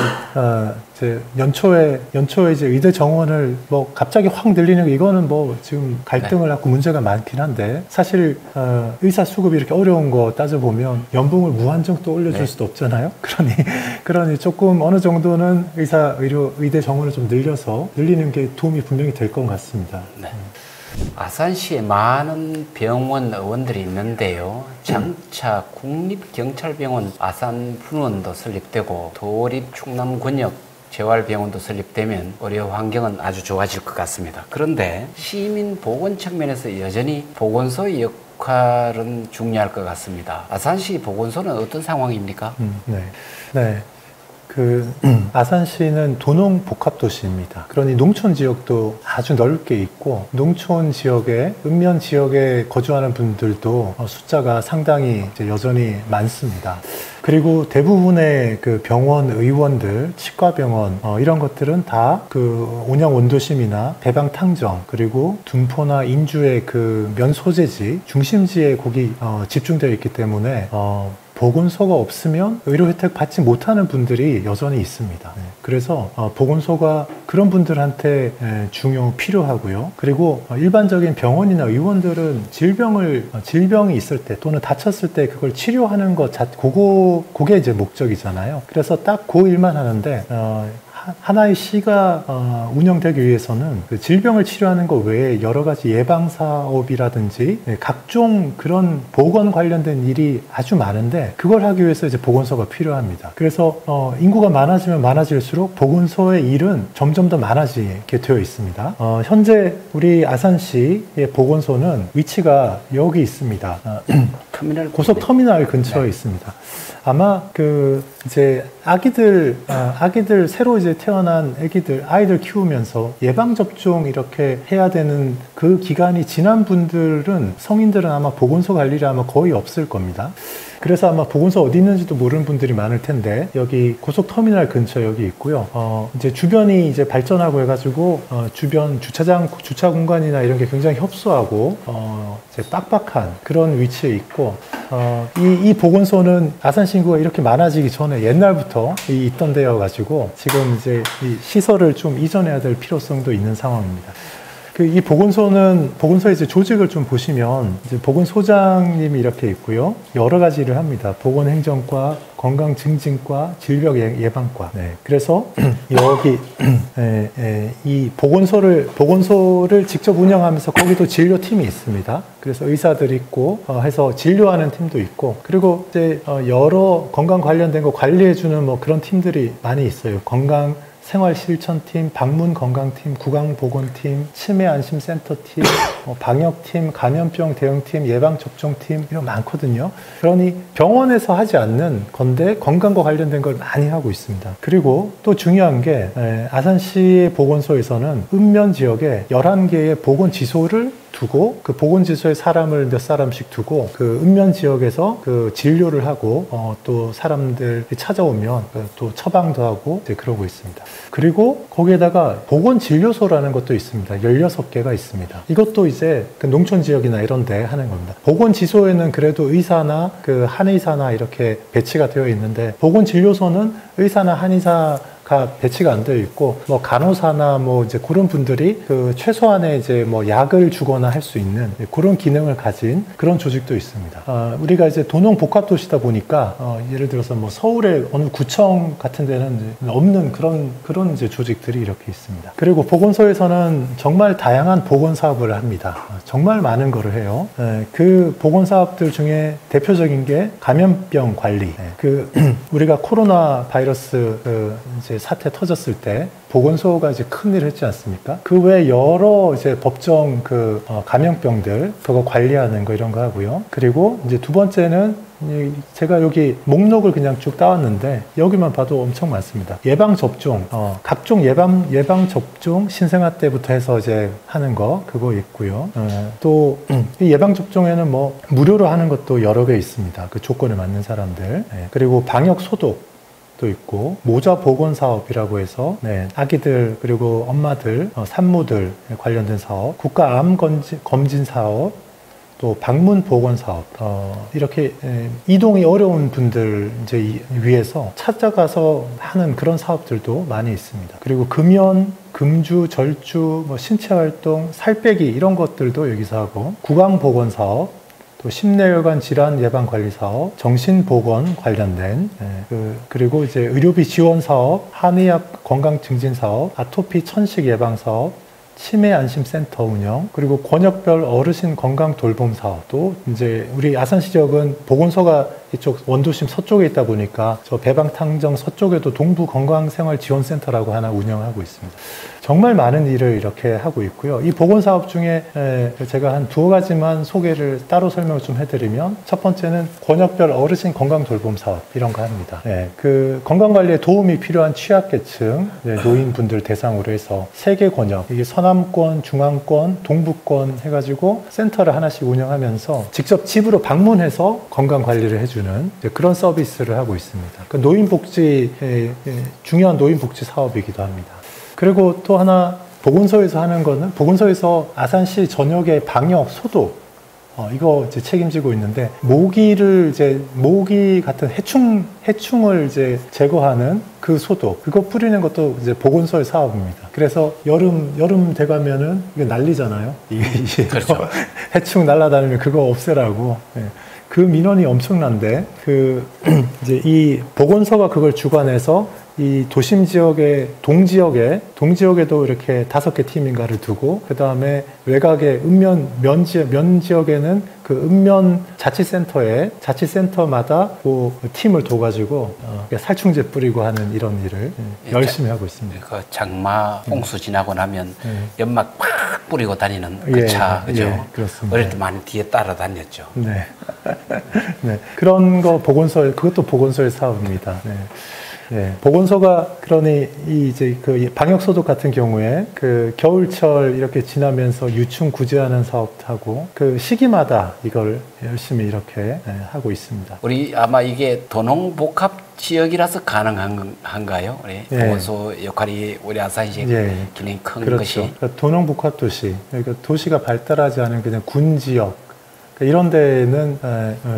이제 연초에 이제 의대 정원을 뭐 갑자기 확 늘리는 게 이거는 뭐 지금 갈등을 갖고 문제가 많긴 한데 사실 의사 수급이 이렇게 어려운 거 따져보면 연봉을 무한정 또 올려줄 수도 없잖아요. 그러니 조금 어느 정도는 의대 정원을 좀 늘리는 게 도움이 분명히 될 것 같습니다. 아산시에 많은 병원 의원들이 있는데요. 장차 국립경찰병원 아산분원도 설립되고 도립 충남권역 재활병원도 설립되면 의료 환경은 아주 좋아질 것 같습니다. 그런데 시민 보건 측면에서 여전히 보건소의 역할은 중요할 것 같습니다. 아산시 보건소는 어떤 상황입니까? 아산시는 도농 복합도시입니다. 그러니 농촌 지역도 아주 넓게 있고 농촌 지역에 읍면 지역에 거주하는 분들도 숫자가 상당히 이제 여전히 많습니다. 그리고 대부분의 그 병원 의원들, 치과병원 이런 것들은 다 그 온양 원도심이나 배방 탕정 그리고 둔포나 인주의 그 면 소재지 중심지에 거기 집중되어 있기 때문에 보건소가 없으면 의료 혜택 받지 못하는 분들이 여전히 있습니다. 그래서 보건소가 그런 분들한테 필요하고요. 그리고 일반적인 병원이나 의원들은 질병이 있을 때 또는 다쳤을 때 그걸 치료하는 것 그게 이제 목적이잖아요. 그래서 딱 그 일만 하는데 하나의 시가 운영되기 위해서는 그 질병을 치료하는 것 외에 여러 가지 예방 사업이라든지 각종 그런 보건 관련된 일이 아주 많은데 그걸 하기 위해서 이제 보건소가 필요합니다. 그래서 인구가 많아지면 많아질수록 보건소의 일은 점점 더 많아지게 되어 있습니다. 현재 우리 아산시의 보건소는 위치가 여기 있습니다. 고속터미널 근처에 있습니다. 아마 이제 아기들 새로 이제 태어난 아이들 키우면서 예방접종 이렇게 해야 되는 그 기간이 지난 성인들은 아마 보건소 갈 일이 아마 거의 없을 겁니다. 그래서 아마 보건소 어디 있는지도 모르는 분들이 많을 텐데 여기 고속터미널 근처 여기 있고요. 이제 주변이 이제 발전하고 해가지고 주변 주차 공간이나 이런 게 굉장히 협소하고 이제 빡빡한 그런 위치에 있고 이 보건소는 아산시 인구가 이렇게 많아지기 전에 옛날부터 있던 데여가지고 지금 이제 이 시설을 좀 이전해야 될 필요성도 있는 상황입니다. 이 보건소의 이제 조직을 좀 보시면, 이제 보건소장님이 이렇게 있고요. 여러 가지 일을 합니다. 보건행정과, 건강증진과, 질병예방과. 네. 그래서 여기, 이 보건소를 직접 운영하면서 거기도 진료팀이 있습니다. 그래서 의사들이 있고, 해서 진료하는 팀도 있고, 그리고 이제 여러 건강 관련된 거 관리해주는 뭐 그런 팀들이 많이 있어요. 생활실천팀, 방문건강팀, 구강보건팀, 치매안심센터팀, 방역팀, 감염병 대응팀, 예방접종팀 이런 많거든요. 그러니 병원에서 하지 않는 건데 건강과 관련된 걸 많이 하고 있습니다. 그리고 또 중요한 게 아산시의 보건소에서는 읍면 지역에 11개의 보건지소를 두고 그 보건지소에 사람을 몇 사람씩 두고 그 읍면 지역에서 그 진료를 하고 또 사람들이 찾아오면 또 처방도 하고 이제 그러고 있습니다. 그리고 거기에다가 보건진료소라는 것도 있습니다. 16개가 있습니다. 이것도 이제 그 농촌 지역이나 이런 데 하는 겁니다. 보건지소에는 그래도 의사나 그 한의사나 이렇게 배치가 되어 있는데 보건진료소는 의사나 한의사가 배치가 안 되어 있고 뭐 간호사나 뭐 이제 그런 분들이 그 최소한의 이제 뭐 약을 주거나 할 수 있는 그런 기능을 가진 그런 조직도 있습니다. 우리가 이제 도농 복합 도시다 보니까 예를 들어서 뭐 서울의 어느 구청 같은 데는 없는 그런 이제 조직들이 이렇게 있습니다. 그리고 보건소에서는 정말 다양한 보건 사업을 합니다. 정말 많은 거를 해요. 그 보건 사업들 중에 대표적인 게 감염병 관리. 우리가 코로나 바이러스 이제 사태 터졌을 때 보건소가 이제 큰일을 했지 않습니까? 그 외에 여러 이제 법정 감염병들 그거 관리하는 거 이런 거 하고요. 그리고 이제 두 번째는 제가 여기 목록을 그냥 쭉 따왔는데 여기만 봐도 엄청 많습니다. 예방접종, 각종 예방접종 신생아 때부터 해서 이제 하는 거 그거 있고요. 또 이 예방접종에는 뭐 무료로 하는 것도 여러 개 있습니다. 그 조건에 맞는 사람들. 그리고 방역 소독 도 있고 모자 보건 사업이라고 해서 아기들 그리고 엄마들 산모들 관련된 사업, 국가 암 검진 사업, 또 방문 보건 사업 이렇게 이동이 어려운 분들 이제 위해서 찾아가서 하는 그런 사업들도 많이 있습니다. 그리고 금연, 금주, 절주, 뭐 신체 활동, 살 빼기 이런 것들도 여기서 하고 구강 보건 사업. 또 심내혈관 질환 예방 관리 사업, 정신보건 관련된 그리고 이제 의료비 지원 사업, 한의학 건강 증진 사업, 아토피 천식 예방 사업, 치매 안심센터 운영, 그리고 권역별 어르신 건강 돌봄 사업도 이제 우리 아산시 지역은 보건소가 이쪽 원도심 서쪽에 있다 보니까 저 배방탕정 서쪽에도 동부 건강생활지원센터라고 하나 운영하고 있습니다. 정말 많은 일을 이렇게 하고 있고요. 이 보건사업 중에 제가 한 두어 가지만 소개를 따로 설명을 좀 해드리면 첫 번째는 권역별 어르신 건강 돌봄 사업 이런 거 합니다. 그 건강관리에 도움이 필요한 취약계층 노인분들 대상으로 해서 3개 권역, 이게 서남권, 중앙권, 동부권 해가지고 센터를 하나씩 운영하면서 직접 집으로 방문해서 건강관리를 해주는 그런 서비스를 하고 있습니다. 그 노인복지, 중요한 노인복지 사업이기도 합니다. 그리고 또 하나 보건소에서 하는 거는 보건소에서 아산시 전역의 방역 소독 이거 이제 책임지고 있는데, 모기를 이제 모기 같은 해충을 이제 제거하는 그 소독, 그거 뿌리는 것도 이제 보건소의 사업입니다. 그래서 여름 돼가면은 이게 난리잖아요. 이게 그렇죠. 해충 날아다니면 그거 없애라고. 예. 그 민원이 엄청난데, 이제 이 보건소가 그걸 주관해서 이 도심 지역의 동지역에도 이렇게 5개 팀인가를 두고, 그 다음에 외곽의 면 지역에는 그 읍면 자치센터마다 그 팀을 둬가지고 살충제 뿌리고 하는 이런 일을 열심히 하고 있습니다. 그 장마 홍수 지나고 나면 연막 팍 뿌리고 다니는 그 차, 그죠? 예, 그렇습니다. 어릴 때 많이 뒤에 따라다녔죠. 네. 네. 그런 거 그것도 보건소의 사업입니다. 네. 네, 보건소가 그러니 이제 그 방역 소독 같은 경우에 그 겨울철 이렇게 지나면서 유충 구제하는 사업하고 그 시기마다 이걸 열심히 이렇게 하고 있습니다. 우리 아마 이게 도농복합 지역이라서 가능한가요? 우리 보건소 역할이 우리 아산시의 기능이 큰 그렇죠. 것이. 그러니까 도농복합 도시, 그러니까 도시가 발달하지 않은 그냥 군 지역. 이런 데는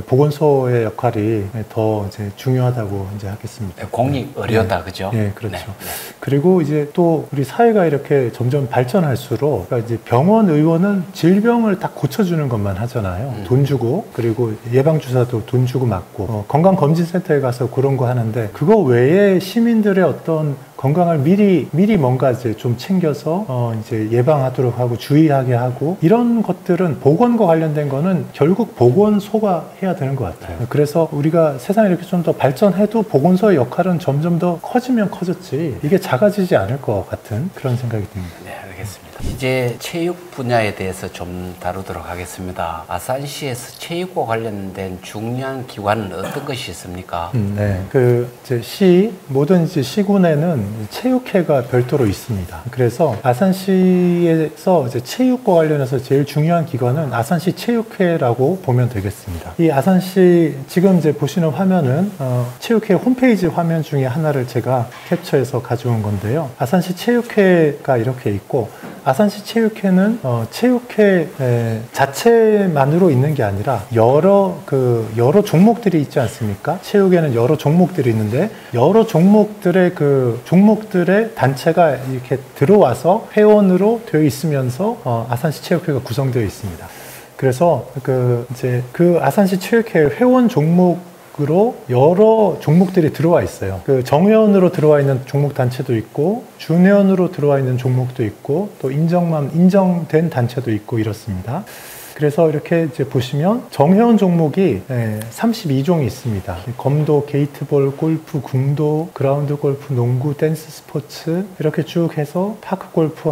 보건소의 역할이 더 이제 중요하다고 이제 하겠습니다. 공익 의료다, 그죠? 네, 그렇죠. 네. 그리고 이제 또 우리 사회가 이렇게 점점 발전할수록, 그러니까 이제 병원 의원은 질병을 딱 고쳐주는 것만 하잖아요. 돈 주고, 그리고 예방주사도 돈 주고 맞고, 건강검진센터에 가서 그런 거 하는데, 그거 외에 시민들의 어떤 건강을 미리 뭔가 이제 좀 챙겨서 이제 예방하도록 하고 주의하게 하고, 이런 것들은 보건과 관련된 거는 결국 보건소가 해야 되는 것 같아요. 그래서 우리가 세상이 이렇게 좀 더 발전해도 보건소의 역할은 점점 더 커지면 커졌지, 이게 작아지지 않을 것 같은 그런 생각이 듭니다. 네, 알겠습니다. 이제 체육 분야에 대해서 좀 다루도록 하겠습니다. 아산시에서 체육과 관련된 중요한 기관은 어떤 것이 있습니까? 네, 이제 모든 이제 시군에는 체육회가 별도로 있습니다. 그래서 아산시에서 이제 체육과 관련해서 제일 중요한 기관은 아산시 체육회라고 보면 되겠습니다. 이 아산시 지금 이제 보시는 화면은 체육회 홈페이지 화면 중에 하나를 제가 캡처해서 가져온 건데요. 아산시 체육회가 이렇게 있고, 아산시 체육회는 체육회 자체만으로 있는 게 아니라 여러 종목들이 있지 않습니까? 체육에는 여러 종목들이 있는데, 여러 종목들의 단체가 이렇게 들어와서 회원으로 되어 있으면서 아산시 체육회가 구성되어 있습니다. 그래서 이제 아산시 체육회 회원 종목으로 여러 종목들이 들어와 있어요. 정회원으로 들어와 있는 종목 단체도 있고, 준회원으로 들어와 있는 종목도 있고, 또 인정된 단체도 있고 이렇습니다. 그래서 이렇게 이제 보시면 정회원 종목이 32종이 있습니다. 검도, 게이트볼, 골프, 궁도, 그라운드 골프, 농구, 댄스 스포츠 이렇게 쭉 해서 파크 골프,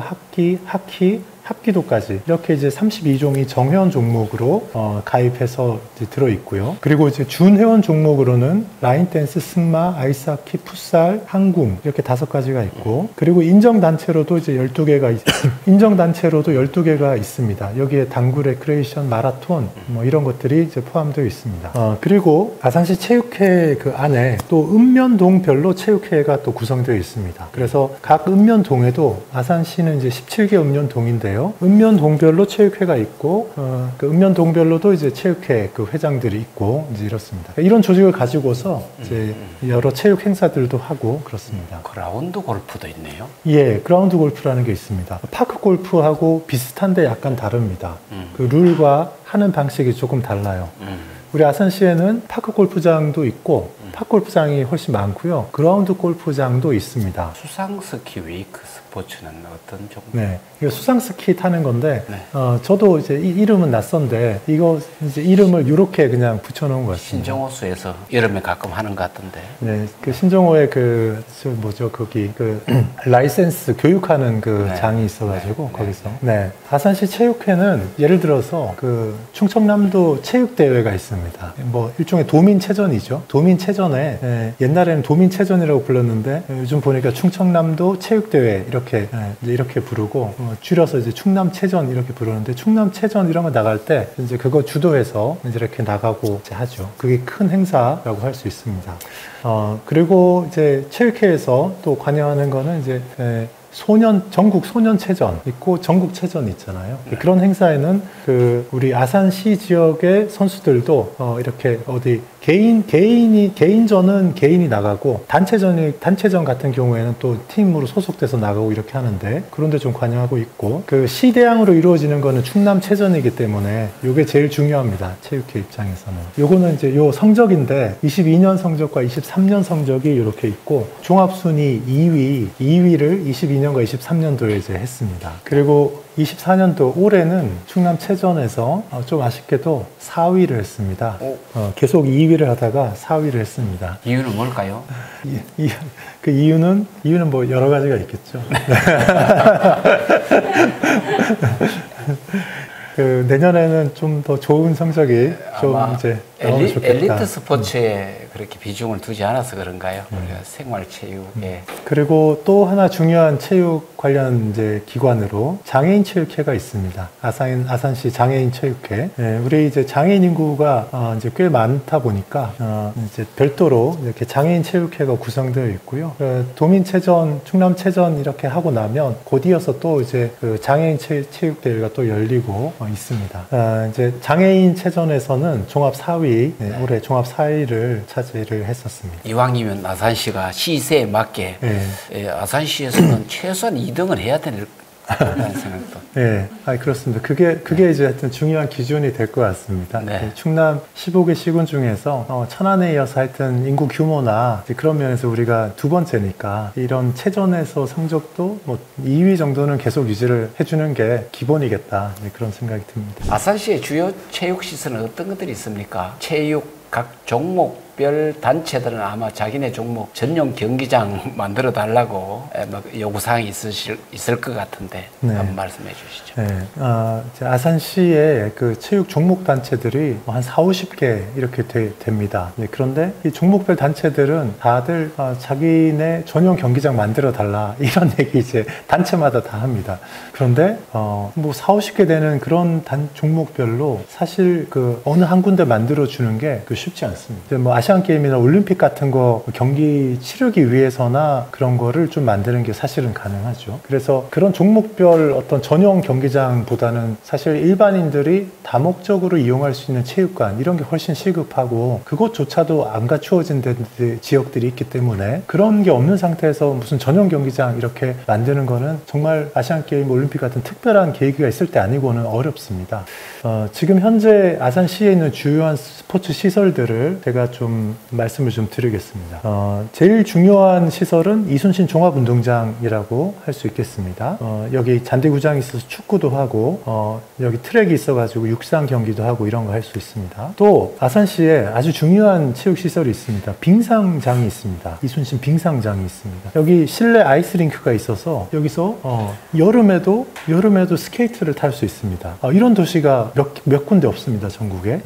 합기도까지 이렇게 이제 32종이 정회원 종목으로 가입해서 이제 들어있고요. 그리고 이제 준회원 종목으로는 라인 댄스, 승마, 아이스하키, 풋살, 항공 이렇게 5가지가 있고, 그리고 인정단체로도 이제 12개가 있습니다. 여기에 당구, 레크레이션, 마라톤 뭐 이런 것들이 이제 포함되어 있습니다. 그리고 아산시 체육회 그 안에 또 읍면동별로 체육회가 또 구성되어 있습니다. 그래서 각 읍면동에도 아산시는 이제 17개 읍면동인데요. 읍면동별로 체육회가 있고, 그 읍면동별로도 이제 체육회 그 회장들이 있고 이제 이렇습니다. 이런 조직을 가지고서 이제 여러 체육 행사들도 하고 그렇습니다. 그라운드 골프도 있네요. 예, 그라운드 골프라는 게 있습니다. 파크 골프하고 비슷한데 약간 다릅니다. 그 룰과 하는 방식이 조금 달라요. 우리 아산시에는 파크 골프장도 있고, 파크 골프장이 훨씬 많고요. 그라운드 골프장도 있습니다. 수상 스키 웨이크 스포츠는 어떤 종목? 네, 이거 수상 스키 타는 건데, 저도 이제 이름은 낯선데, 이거 이제 이름을 이렇게 그냥 붙여놓은 것 같습니다. 신정호수에서 여름에 가끔 하는 것 같던데. 네, 신정호의 거기 라이센스 교육하는 장이 있어가지고 거기서. 네, 아산시 체육회는 예를 들어서 충청남도 체육대회가 있습니다. 뭐 일종의 도민체전이죠. 도민체전에 옛날에는 도민체전이라고 불렀는데, 요즘 보니까 충청남도 체육대회 이렇게 부르고, 줄여서 이제 충남체전 이렇게 부르는데, 충남체전 이런 거 나갈 때 이제 그거 주도해서 이제 이렇게 나가고 이제 하죠. 그게 큰 행사라고 할 수 있습니다. 그리고 이제 체육회에서 또 관여하는 거는 이제 전국 소년체전 있고 전국체전 있잖아요. 그런 행사에는 우리 아산시 지역의 선수들도 이렇게 어디 개인전은 개인이 나가고 단체전 같은 경우에는 또 팀으로 소속돼서 나가고 이렇게 하는데 그런데 좀 관여하고 있고 그 시대항으로 이루어지는 거는 충남체전이기 때문에 이게 제일 중요합니다. 체육회 입장에서는. 요거는 이제 요 성적인데 22년 성적과 23년 성적이 이렇게 있고 종합순위 2위를 22년과 23년도에 이제 했습니다. 그리고 24년도 올해는 충남체전에서 좀 아쉽게도 4위를 했습니다. 계속 2위를 하다가 4위를 했습니다. 이유는 뭘까요? 그 이유는 뭐 여러 가지가 있겠죠. 내년에는 좀 더 좋은 성적이 좀 이제 나오면 좋겠다. 엘리트 스포츠에 그렇게 비중을 두지 않아서 그런가요? 우리가 생활체육에. 그리고 또 하나 중요한 체육 관련 이제 기관으로 장애인 체육회가 있습니다. 아산시 장애인 체육회. 우리 이제 장애인 인구가 이제 꽤 많다 보니까 이제 별도로 이렇게 장애인 체육회가 구성되어 있고요. 도민체전, 충남체전 이렇게 하고 나면 곧 이어서 또 이제 그 장애인 체육대회가 또 열리고 있습니다. 이제 장애인 체전에서는 종합 4위, 올해 종합 4위를 차지를 했었습니다. 이왕이면 아산시가 시세에 맞게 아산시에서는 최소한 2등을 해야 되는 생각도. 네, 그렇습니다. 그게 이제 하여튼 중요한 기준이 될 것 같습니다. 네. 충남 15개 시군 중에서 천안에 이어서 하여튼 인구 규모나 그런 면에서 우리가 두 번째니까 이런 체전에서 성적도 뭐 2위 정도는 계속 유지를 해주는 게 기본이겠다. 그런 생각이 듭니다. 아산시의 주요 체육 시설은 어떤 것들이 있습니까? 체육 각 종목별 단체들은 아마 자기네 종목 전용 경기장 만들어 달라고 요구사항이 있을 것 같은데 한번 말씀해 주시죠. 아산시의 그 체육 종목 단체들이 한 40-50개 이렇게 됩니다. 그런데 이 종목별 단체들은 다들 자기네 전용 경기장 만들어 달라 이런 얘기 이제 단체마다 다 합니다. 그런데 뭐 40-50개 되는 그런 종목별로 사실 그 어느 한 군데 만들어 주는 게 쉽지 않습니다. 뭐 아시안 게임이나 올림픽 같은 거 경기 치르기 위해서나 그런 거를 좀 만드는 게 사실은 가능하죠. 그래서 그런 종목별 어떤 전용 경기장보다는 사실 일반인들이 다목적으로 이용할 수 있는 체육관 이런 게 훨씬 시급하고 그것조차도 안 갖추어진 지역들이 있기 때문에 그런 게 없는 상태에서 무슨 전용 경기장 이렇게 만드는 거는 정말 아시안 게임, 올림픽 같은 특별한 계기가 있을 때 아니고는 어렵습니다. 지금 현재 아산시에 있는 주요한 스포츠 시설들을 제가 좀 말씀을 좀 드리겠습니다. 제일 중요한 시설은 이순신 종합운동장이라고 할 수 있겠습니다. 여기 잔디구장이 있어서 축구도 하고 여기 트랙이 있어가지고 육상 경기도 하고 이런 거 할 수 있습니다. 또 아산시에 아주 중요한 체육시설이 있습니다. 빙상장이 있습니다. 이순신 빙상장이 있습니다. 여기 실내 아이스링크가 있어서 여기서 여름에도 스케이트를 탈 수 있습니다. 이런 도시가 몇 군데 없습니다. 전국에.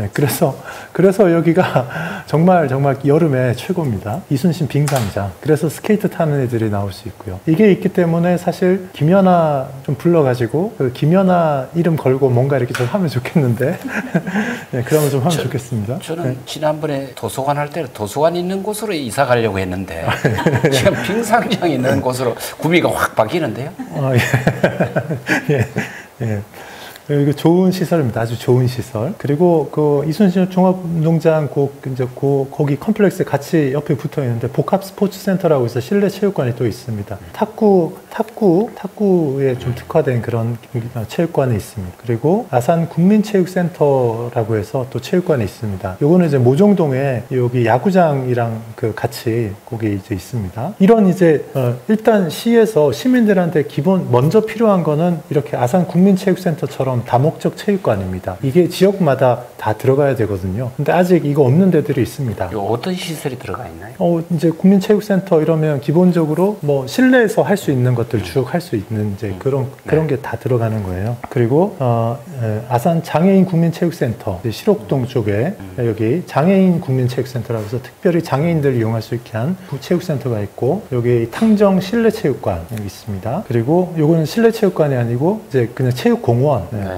그래서 여기가 정말 여름에 최고입니다. 이순신 빙상장. 그래서 스케이트 타는 애들이 나올 수 있고요. 이게 있기 때문에 사실 김연아 좀 불러가지고 그 김연아 이름 걸고 뭔가 이렇게 좀 하면 좋겠는데 그러면 좀 하면 좋겠습니다. 저는 지난번에 도서관 할 때 도서관 있는 곳으로 이사 가려고 했는데 지금 빙상장이 있는 곳으로 구비가 확 바뀌는데요. 예. 이거 좋은 시설입니다. 아주 좋은 시설. 그리고 그 이순신 종합운동장 거기 컴플렉스에 같이 옆에 붙어 있는데 복합 스포츠 센터라고 해서 실내 체육관이 또 있습니다. 탁구에 좀 특화된 그런 체육관이 있습니다. 그리고 아산 국민체육센터라고 해서 또 체육관이 있습니다. 요거는 이제 모종동에 여기 야구장이랑 같이 거기 이제 있습니다. 이런 이제 일단 시에서 시민들한테 먼저 필요한 거는 이렇게 아산 국민체육센터처럼 다목적 체육관입니다. 이게 지역마다 다 들어가야 되거든요. 근데 아직 이거 없는 데들이 있습니다. 어떤 시설이 들어가 있나요? 이제 국민체육센터 이러면 기본적으로 뭐 실내에서 할 수 있는 것들 쭉 할 수 있는 이제 그런 게 다 들어가는 거예요. 그리고 아산 장애인 국민체육센터 실옥동 쪽에 여기 장애인 국민체육센터라고 해서 특별히 장애인들 이용할 수 있게 한 체육센터가 있고 여기 탕정 실내체육관 여기 있습니다. 그리고 요거는 실내체육관이 아니고 이제 그냥 체육공원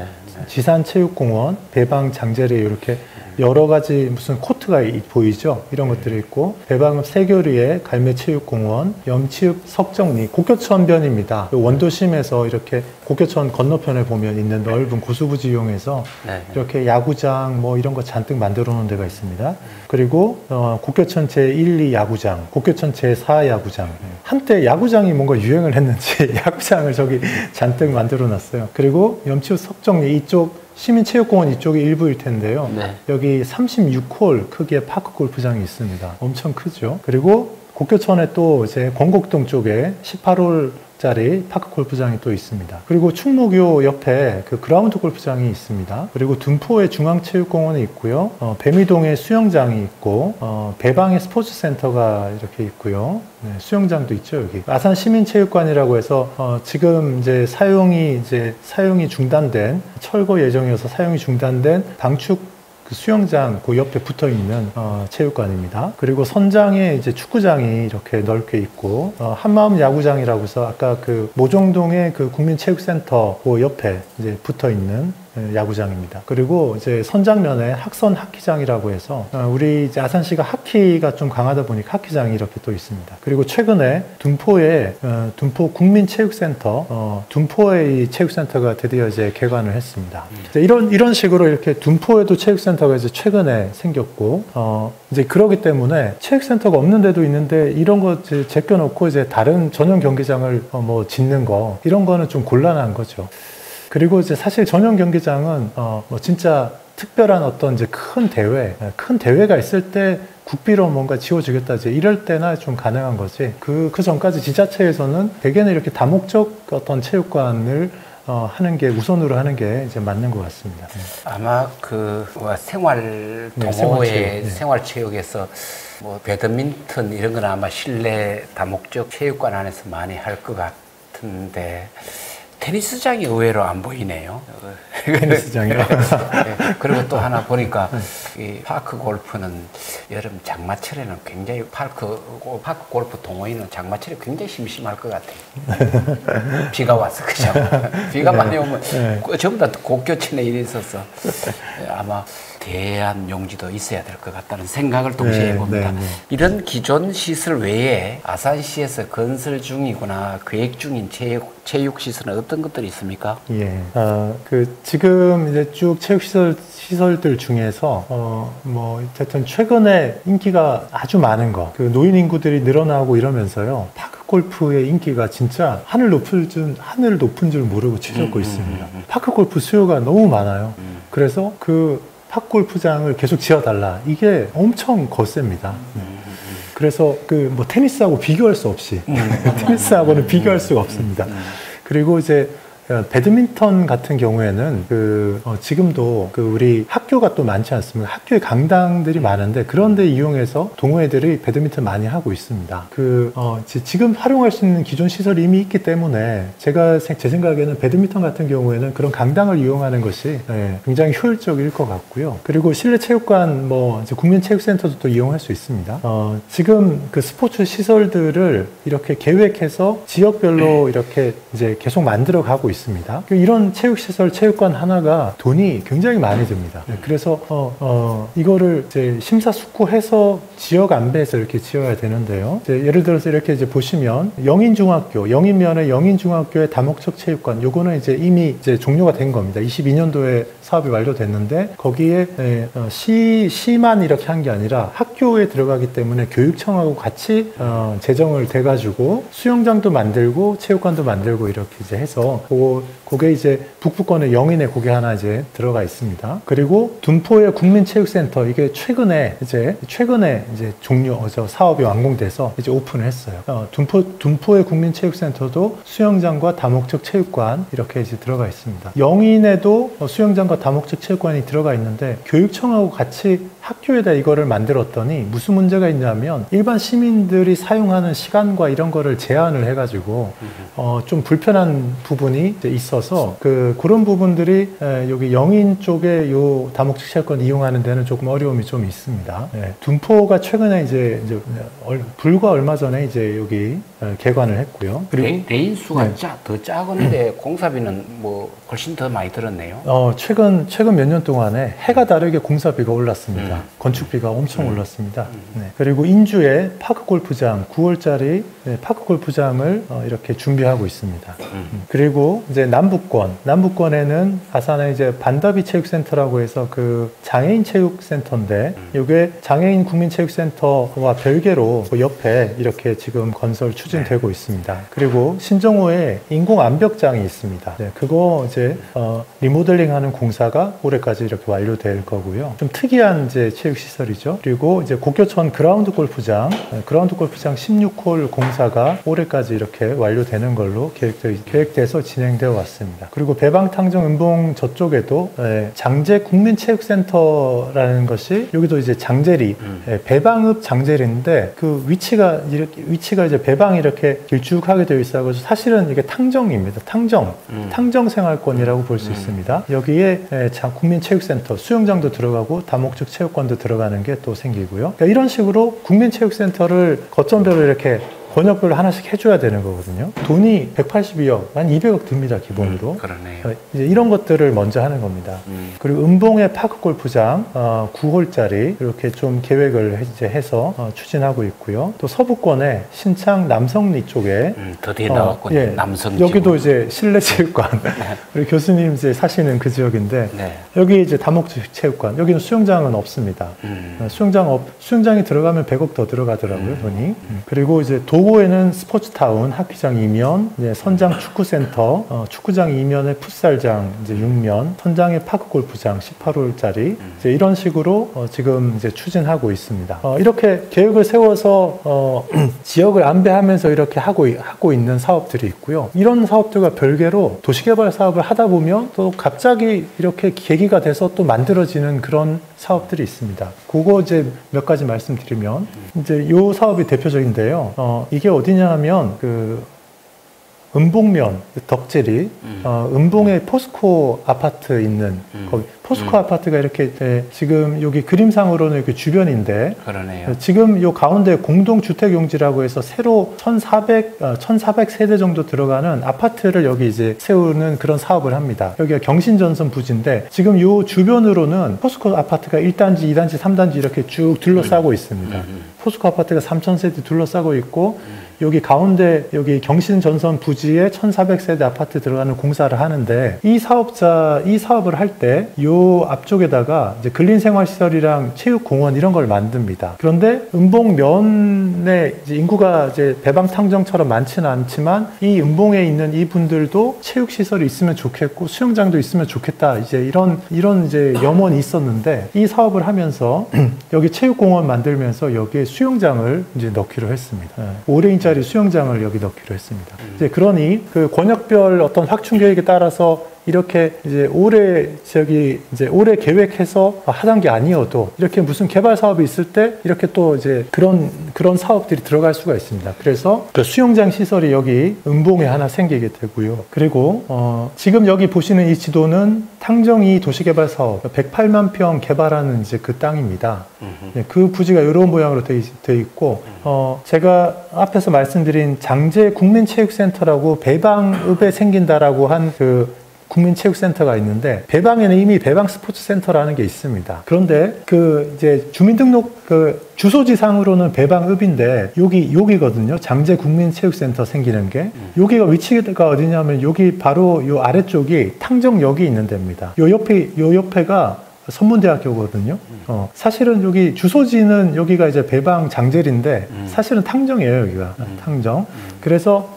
지산체육공원, 배방, 장제리 이렇게 여러 가지 무슨 코트가 보이죠? 이런 것들이 있고, 배방읍 세교리에 갈매체육공원, 염치읍 석정리, 곡교천변입니다. 원도심에서 이렇게 곡교천 건너편에 보면 있는 넓은 고수부지 이용해서 이렇게 야구장 뭐 이런 거 잔뜩 만들어 놓은 데가 있습니다. 그리고 곡교천 제1, 2 야구장, 곡교천 제4 야구장. 한때 야구장이 뭔가 유행을 했는지 야구장을 저기 잔뜩 만들어 놨어요. 그리고 염치읍 석정리 이쪽 시민체육공원 이쪽이 일부일 텐데요. 여기 36홀 크기의 파크 골프장이 있습니다. 엄청 크죠. 그리고 곡교천에 또 이제 권곡동 쪽에 18홀짜리 파크 골프장이 또 있습니다. 그리고 충무교 옆에 그 그라운드 골프장이 있습니다. 그리고 둔포에 중앙체육공원이 있고요. 배미동에 수영장이 있고, 배방에 스포츠센터가 이렇게 있고요. 네, 수영장도 있죠, 여기. 아산 시민체육관이라고 해서, 지금 이제 사용이 중단된, 철거 예정이어서 사용이 중단된 방축 수영장 그 옆에 붙어 있는 체육관입니다. 그리고 선장에 이제 축구장이 이렇게 넓게 있고, 한마음 야구장이라고 해서 아까 그 모종동의 그 국민체육센터 그 옆에 이제 붙어 있는 야구장입니다. 그리고 이제 선장면에 학선 하키장이라고 해서 우리 이제 아산시가 하키가 좀 강하다 보니까 하키장이 이렇게 또 있습니다. 그리고 최근에 둔포에 둔포 국민체육센터, 둔포의 체육센터가 드디어 이제 개관을 했습니다. 이제 이런 식으로 이렇게 둔포에도 체육센터가 이제 최근에 생겼고, 이제 그러기 때문에 체육센터가 없는 데도 있는데 이런 거 이제 제껴놓고 이제 다른 전용 경기장을 뭐 짓는 거 이런 거는 좀 곤란한 거죠. 그리고 이제 사실 전용 경기장은 뭐 진짜 특별한 어떤 이제 큰 대회가 있을 때 국비로 뭔가 지어주겠다 이제 이럴 때나 좀 가능한 거지. 그 전까지 지자체에서는 대개는 이렇게 다목적 어떤 체육관을 하는 게 우선으로 하는 게 이제 맞는 것 같습니다. 아마 그 생활 동호회 생활체육에서 뭐 배드민턴 이런 건 아마 실내 다목적 체육관 안에서 많이 할 것 같은데. 테니스장이 의외로 안 보이네요. 테니스장이요? 네. 그리고 또 하나 보니까 이 파크 골프는 여름 장마철에는 굉장히 파크 골프 동호인은 장마철에 굉장히 심심할 것 같아요. 비가 와서 그죠? 비가 많이 오면 전부 다 곡교천에 일이 있어서 아마 대한 용지도 있어야 될 것 같다는 생각을 동시에 해봅니다. 이런 기존 시설 외에 아산시에서 건설 중이거나 계획 중인 체육시설은 어떤 것들이 있습니까? 예. 지금 이제 쭉 체육시설들 중에서, 뭐, 어쨌든 최근에 인기가 아주 많은 거, 그 노인 인구들이 늘어나고 이러면서요, 파크 골프의 인기가 진짜 하늘 높은 줄 모르고 치솟고 있습니다. 파크 골프 수요가 너무 많아요. 그래서 그 파크 골프장을 계속 지어달라. 이게 엄청 거셉니다. 그래서 그 뭐 테니스하고 비교할 수 없이 테니스하고는 비교할 수가 없습니다. 그리고 이제 배드민턴 같은 경우에는 지금도 우리 학교가 또 많지 않습니까? 학교에 강당들이 많은데 그런데 이용해서 동호회들이 배드민턴 많이 하고 있습니다. 지금 활용할 수 있는 기존 시설이 이미 있기 때문에 제 생각에는 배드민턴 같은 경우에는 그런 강당을 이용하는 것이 굉장히 효율적일 것 같고요. 그리고 실내 체육관 이제 국민체육센터도 또 이용할 수 있습니다. 지금 그 스포츠 시설들을 이렇게 계획해서 지역별로 이렇게 이제 계속 만들어 가고 있습니다. 이런 체육시설, 체육관 하나가 돈이 굉장히 많이 듭니다. 그래서 이거를 이제 심사숙고해서 지역 안배해서 이렇게 지어야 되는데요. 예를 들어서 이렇게 이제 보시면 영인면의 영인중학교의 다목적 체육관, 요거는 이제 이미 이제 종료가 된 겁니다. 22년도에 사업이 완료됐는데 거기에 시만 이렇게 한 게 아니라 학교에 들어가기 때문에 교육청하고 같이 재정을 대가지고 수영장도 만들고 체육관도 만들고 이렇게 이제 해서 그게 이제 북부권의 영인에 그게 하나 이제 들어가 있습니다. 그리고 둔포의 국민체육센터 이게 최근에 이제 사업이 완공돼서 이제 오픈을 했어요. 둔포의 국민체육센터도 수영장과 다목적 체육관 이렇게 이제 들어가 있습니다. 영인에도 수영장과 다목적 체육관이 들어가 있는데 교육청하고 같이 학교에다 이거를 만들었더니 무슨 문제가 있냐면 일반 시민들이 사용하는 시간과 이런 거를 제한을 해가지고 좀 불편한 부분이 있어서 그런 부분들이 여기 영인 쪽에 요 다목적 체육관 이용하는 데는 조금 어려움이 좀 있습니다. 둔포가 최근에 이제 불과 얼마 전에 이제 여기 개관을 했고요. 그리고 레인 수가 네. 더 작은데 공사비는 뭐 훨씬 더 많이 들었네요. 최근 몇 년 동안에 해가 다르게 공사비가 올랐습니다. 건축비가 엄청 올랐습니다. 네. 그리고 인주에 파크 골프장 9홀짜리 파크 골프장을 이렇게 준비하고 있습니다. 그리고 이제 남부권에는 아산에 이제 반다비 체육센터라고 해서 그 장애인 체육센터인데 이게 장애인 국민체육센터와 별개로 그 옆에 이렇게 지금 건설 추진되고 있습니다. 그리고 신정호에 인공 암벽장이 있습니다. 네, 그거 이제 리모델링하는 공사가 올해까지 이렇게 완료될 거고요. 좀 특이한 이제 체육 시설이죠. 그리고 이제 곡교천 그라운드 골프장 16홀 공사가 올해까지 이렇게 완료되는 걸로 계획돼서 진행되어 왔습니다. 그리고 배방탕정 은봉 저쪽에도 장제 국민체육센터라는 것이 여기도 이제 장제리 배방읍 장제리인데 그 위치가 이제 배방이 이렇게 길쭉하게 되어 있어가지고 사실은 이게 탕정입니다. 탕정 생활권이라고 볼 수 있습니다. 여기에 국민체육센터 수영장도 들어가고 다목적 체육관도 들어가는 게 또 생기고요. 그러니까 이런 식으로 국민체육센터를 거점별로 이렇게 권역별로 하나씩 해줘야 되는 거거든요. 돈이 182억, 한 200억 듭니다, 기본으로. 그러네요. 이제 이런 것들을 먼저 하는 겁니다. 그리고 은봉의 파크 골프장 9홀짜리 이렇게 좀 계획을 이제 해서 추진하고 있고요. 또 서부권에 신창 남성리 쪽에 드디어 나왔군요. 예, 남성 여기도 이제 실내 체육관. 우리 교수님 이제 사시는 그 지역인데 네. 여기 이제 다목적 체육관. 여기는 수영장은 없습니다. 수영장이 들어가면 100억 더 들어가더라고요, 돈이. 그리고 이제 도고에는 스포츠타운, 하키장 2면, 선장 축구센터, 축구장 2면에 풋살장 이제 6면, 선장에 파크 골프장 18홀짜리 이제 이런 식으로 지금 이제 추진하고 있습니다. 이렇게 계획을 세워서 지역을 안배하면서 이렇게 하고 있는 사업들이 있고요. 이런 사업들과 별개로 도시개발 사업을 하다 보면 또 갑자기 이렇게 계기가 돼서 또 만들어지는 그런 사업들이 있습니다. 그거 이제 몇 가지 말씀드리면 이제 요 사업이 대표적인데요. 이게 어디냐 하면 그 은봉면 덕질이 은봉에 포스코 아파트 있는 거기 포스코 아파트가 이렇게 지금 여기 그림상으로는 이렇게 주변인데 그러네요. 지금 요 가운데 공동주택용지라고 해서 새로 1,400세대 정도 들어가는 아파트를 여기 이제 세우는 그런 사업을 합니다. 여기가 경신전선 부지인데 지금 요 주변으로는 포스코 아파트가 1단지, 2단지, 3단지 이렇게 쭉 둘러싸고 있습니다. 포스코 아파트가 3,000세대 둘러싸고 있고 여기 가운데 여기 경신전선 부지에 1,400세대 아파트 들어가는 공사를 하는데 이 사업을 할 때 요 앞쪽에다가 이제 근린생활시설이랑 체육공원 이런 걸 만듭니다. 그런데 은봉면에 이제 인구가 이제 배방탕정처럼 많지는 않지만 이 은봉에 있는 이분들도 체육시설이 있으면 좋겠고 수영장도 있으면 좋겠다. 이제 이런 이제 염원이 있었는데 이 사업을 하면서 여기 체육공원 만들면서 여기에 수영장을 이제 넣기로 했습니다. 5레인짜리 수영장을 여기 넣기로 했습니다. 이제 그러니 그 권역별 어떤 확충 계획에 따라서 이렇게 이제 올해 계획해서 하던 게 아니어도 이렇게 무슨 개발 사업이 있을 때 이렇게 또 이제 그런 사업들이 들어갈 수가 있습니다. 그래서 그 수영장 시설이 여기 은봉에 하나 생기게 되고요. 그리고 지금 여기 보시는 이 지도는 탕정이 도시개발 사업 108만 평 개발하는 이제 그 땅입니다. 그 부지가 이런 모양으로 돼 있고 제가 앞에서 말씀드린 장제 국민체육센터라고 배방읍에 생긴다라고 한 그 국민체육센터가 있는데 배방에는 이미 배방 스포츠센터라는 게 있습니다. 그런데 그 이제 주민등록 그 주소지상으로는 배방읍인데 여기거든요. 장제 국민체육센터 생기는 게 여기가 위치가 어디냐면 여기 바로 요 아래쪽이 탕정역이 있는 데입니다. 요 옆에가 선문대학교거든요. 사실은 여기 주소지는 여기가 이제 배방 장젤인데 사실은 탕정이에요, 여기가. 탕정. 그래서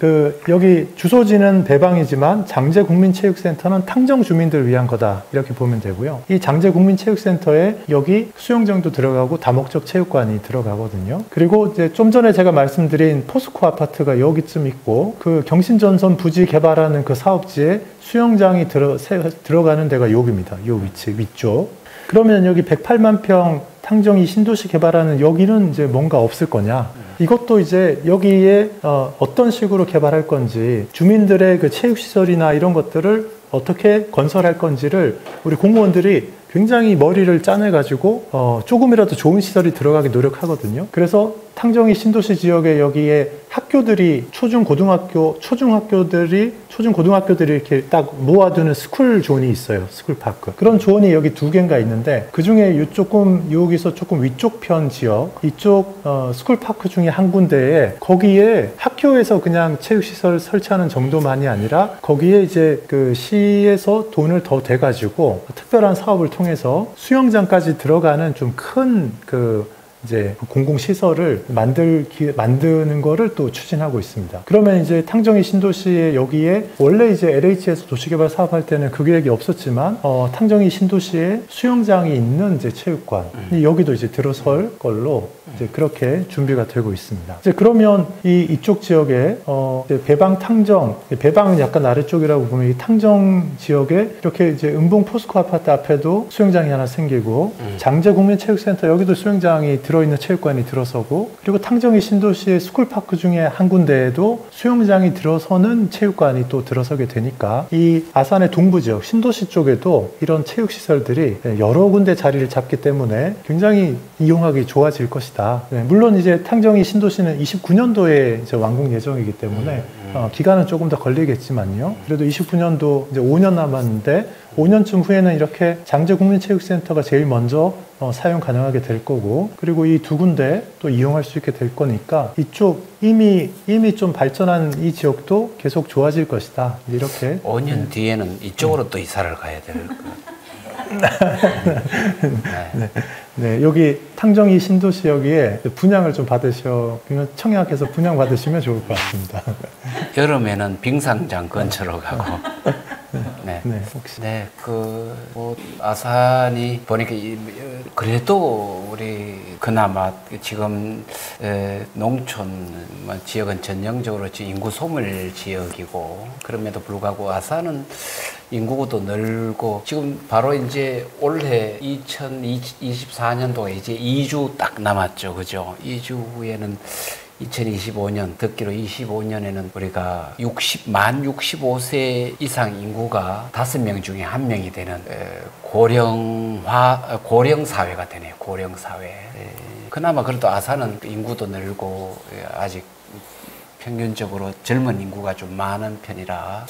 여기 주소지는 배방이지만 장제국민체육센터는 탕정 주민들을 위한 거다. 이렇게 보면 되고요. 이 장제국민체육센터에 여기 수영장도 들어가고 다목적 체육관이 들어가거든요. 그리고 이제 좀 전에 제가 말씀드린 포스코 아파트가 여기쯤 있고 그 경신전선 부지 개발하는 그 사업지에 수영장이 들어가는 데가 여기입니다. 요 위치, 위쪽. 그러면 여기 108만 평 탕정이 신도시 개발하는 여기는 이제 뭔가 없을 거냐. 이것도 이제 여기에 어떤 식으로 개발할 건지 주민들의 그 체육시설이나 이런 것들을 어떻게 건설할 건지를 우리 공무원들이 굉장히 머리를 짜내가지고 조금이라도 좋은 시설이 들어가게 노력하거든요. 그래서 탕정이 신도시 지역에 여기에 학교들이 초중고등학교들이 이렇게 딱 모아두는 스쿨 존이 있어요. 스쿨 파크. 그런 존이 여기 2개인가 있는데 그 중에 여기서 조금 위쪽 편 지역, 이쪽 스쿨 파크 중에 한 군데에 거기에 학교에서 그냥 체육시설 설치하는 정도만이 아니라 거기에 이제 그 시에서 돈을 더 대가지고 특별한 사업을 통해서 수영장까지 들어가는 좀 큰 이제 공공시설을 만드는 거를 또 추진하고 있습니다. 그러면 이제 탕정이 신도시에 여기에 원래 이제 LH에서 도시개발 사업할 때는 그 계획이 없었지만, 탕정이 신도시에 수영장이 있는 이제 체육관이 여기도 이제 들어설 걸로 이제 그렇게 준비가 되고 있습니다. 이제 그러면 이쪽 지역에, 이제 배방은 약간 아래쪽이라고 보면 이 탕정 지역에 이렇게 이제 은봉 포스코 아파트 앞에도 수영장이 하나 생기고, 장제국민체육센터 여기도 수영장이 들어있는 체육관이 들어서고, 그리고 탕정이 신도시의 스쿨파크 중에 한 군데에도 수영장이 들어서는 체육관이 또 들어서게 되니까 이 아산의 동부 지역 신도시 쪽에도 이런 체육시설들이 여러 군데 자리를 잡기 때문에 굉장히 이용하기 좋아질 것이다. 물론 이제 탕정이 신도시는 29년도에 이제 완공 예정이기 때문에 기간은 조금 더 걸리겠지만요. 그래도 29년도 이제 5년 남았는데 5년쯤 후에는 이렇게 장제국민체육센터가 제일 먼저 사용 가능하게 될 거고, 그리고 이 2군데 또 이용할 수 있게 될 거니까 이쪽 이미 좀 발전한 이 지역도 계속 좋아질 것이다. 이렇게 5년 뒤에는 이쪽으로 또 이사를 가야 될 네, 여기 탕정이 신도시 여기에 분양을 좀 그러면 청약해서 분양 받으시면 좋을 것 같습니다. 여름에는 빙상장 근처로 가고. 혹시. 아산이 보니까 그래도 우리 그나마 지금 농촌 지역은 전형적으로 인구 소멸 지역이고, 그럼에도 불구하고 아산은 인구도 늘고, 지금 바로 이제 올해 2024년도에 이제 2주 딱 남았죠. 그죠? 2주 후에는 2025년, 듣기로 25년에는 우리가 만 65세 이상 인구가 5명 중에 1명이 되는 고령 사회가 되네요. 고령 사회. 그나마 그래도 아산은 인구도 늘고 아직 평균적으로 젊은 인구가 좀 많은 편이라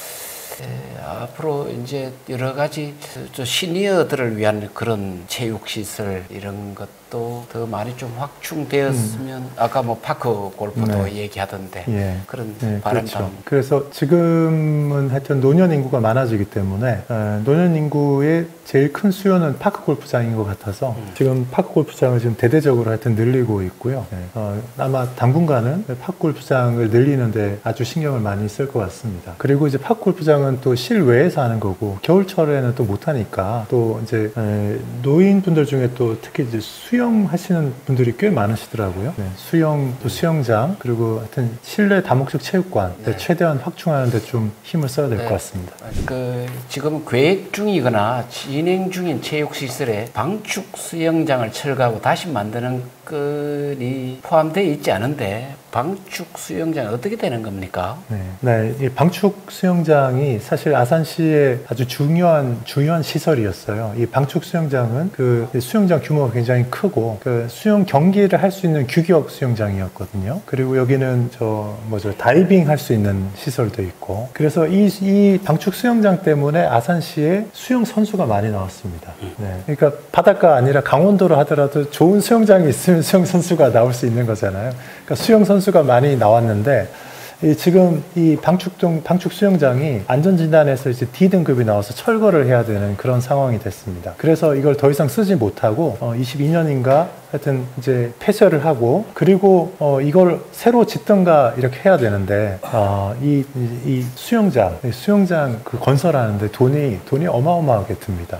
앞으로 이제 여러 가지 시니어들을 위한 그런 체육시설 이런 것도 더 많이 좀 확충되었으면, 아까 뭐 파크 골프도 얘기하던데 그런 바람도. 그렇죠. 그래서 지금은 하여튼 노년 인구가 많아지기 때문에 노년 인구의 제일 큰 수요는 파크 골프장인 것 같아서 지금 파크 골프장을 지금 대대적으로 하여튼 늘리고 있고요. 아마 당분간은 파크 골프장을 늘리는데 아주 신경을 많이 쓸 것 같습니다. 그리고 이제 파크 골프장은 또 실외에서 하는 거고, 겨울철에는 또 못하니까 또 이제 노인분들 중에 또 특히 이제 수영하시는 분들이 꽤 많으시더라고요. 또 수영장, 그리고 하여튼 실내 다목적 체육관 최대한 확충하는 데 좀 힘을 써야 될 것 같습니다. 지금 계획 중이거나 진행 중인 체육시설에 방축 수영장을 철거하고 다시 만드는 건이 포함되어 있지 않은데, 방축 수영장 어떻게 되는 겁니까? 이 방축 수영장이 사실 아산시의 아주 중요한 시설이었어요. 이 방축 수영장은 그 수영장 규모가 굉장히 크고 그 수영 경기를 할 수 있는 규격 수영장이었거든요. 그리고 여기는 다이빙 할 수 있는 시설도 있고, 그래서 이 방축 수영장 때문에 아산시에 수영 선수가 많이 나왔습니다. 그러니까 바닷가 아니라 강원도로 하더라도 좋은 수영장이 있으면 수영 선수가 나올 수 있는 거잖아요. 그러니까 수영 선수가 많이 나왔는데, 지금 이 방축 수영장이 안전진단에서 이제 D등급이 나와서 철거를 해야 되는 그런 상황이 됐습니다. 그래서 이걸 더 이상 쓰지 못하고 22년인가 하여튼 이제 폐쇄를 하고, 그리고 이걸 새로 짓던가 이렇게 해야 되는데 이 수영장 그 건설하는데 돈이 어마어마하게 듭니다.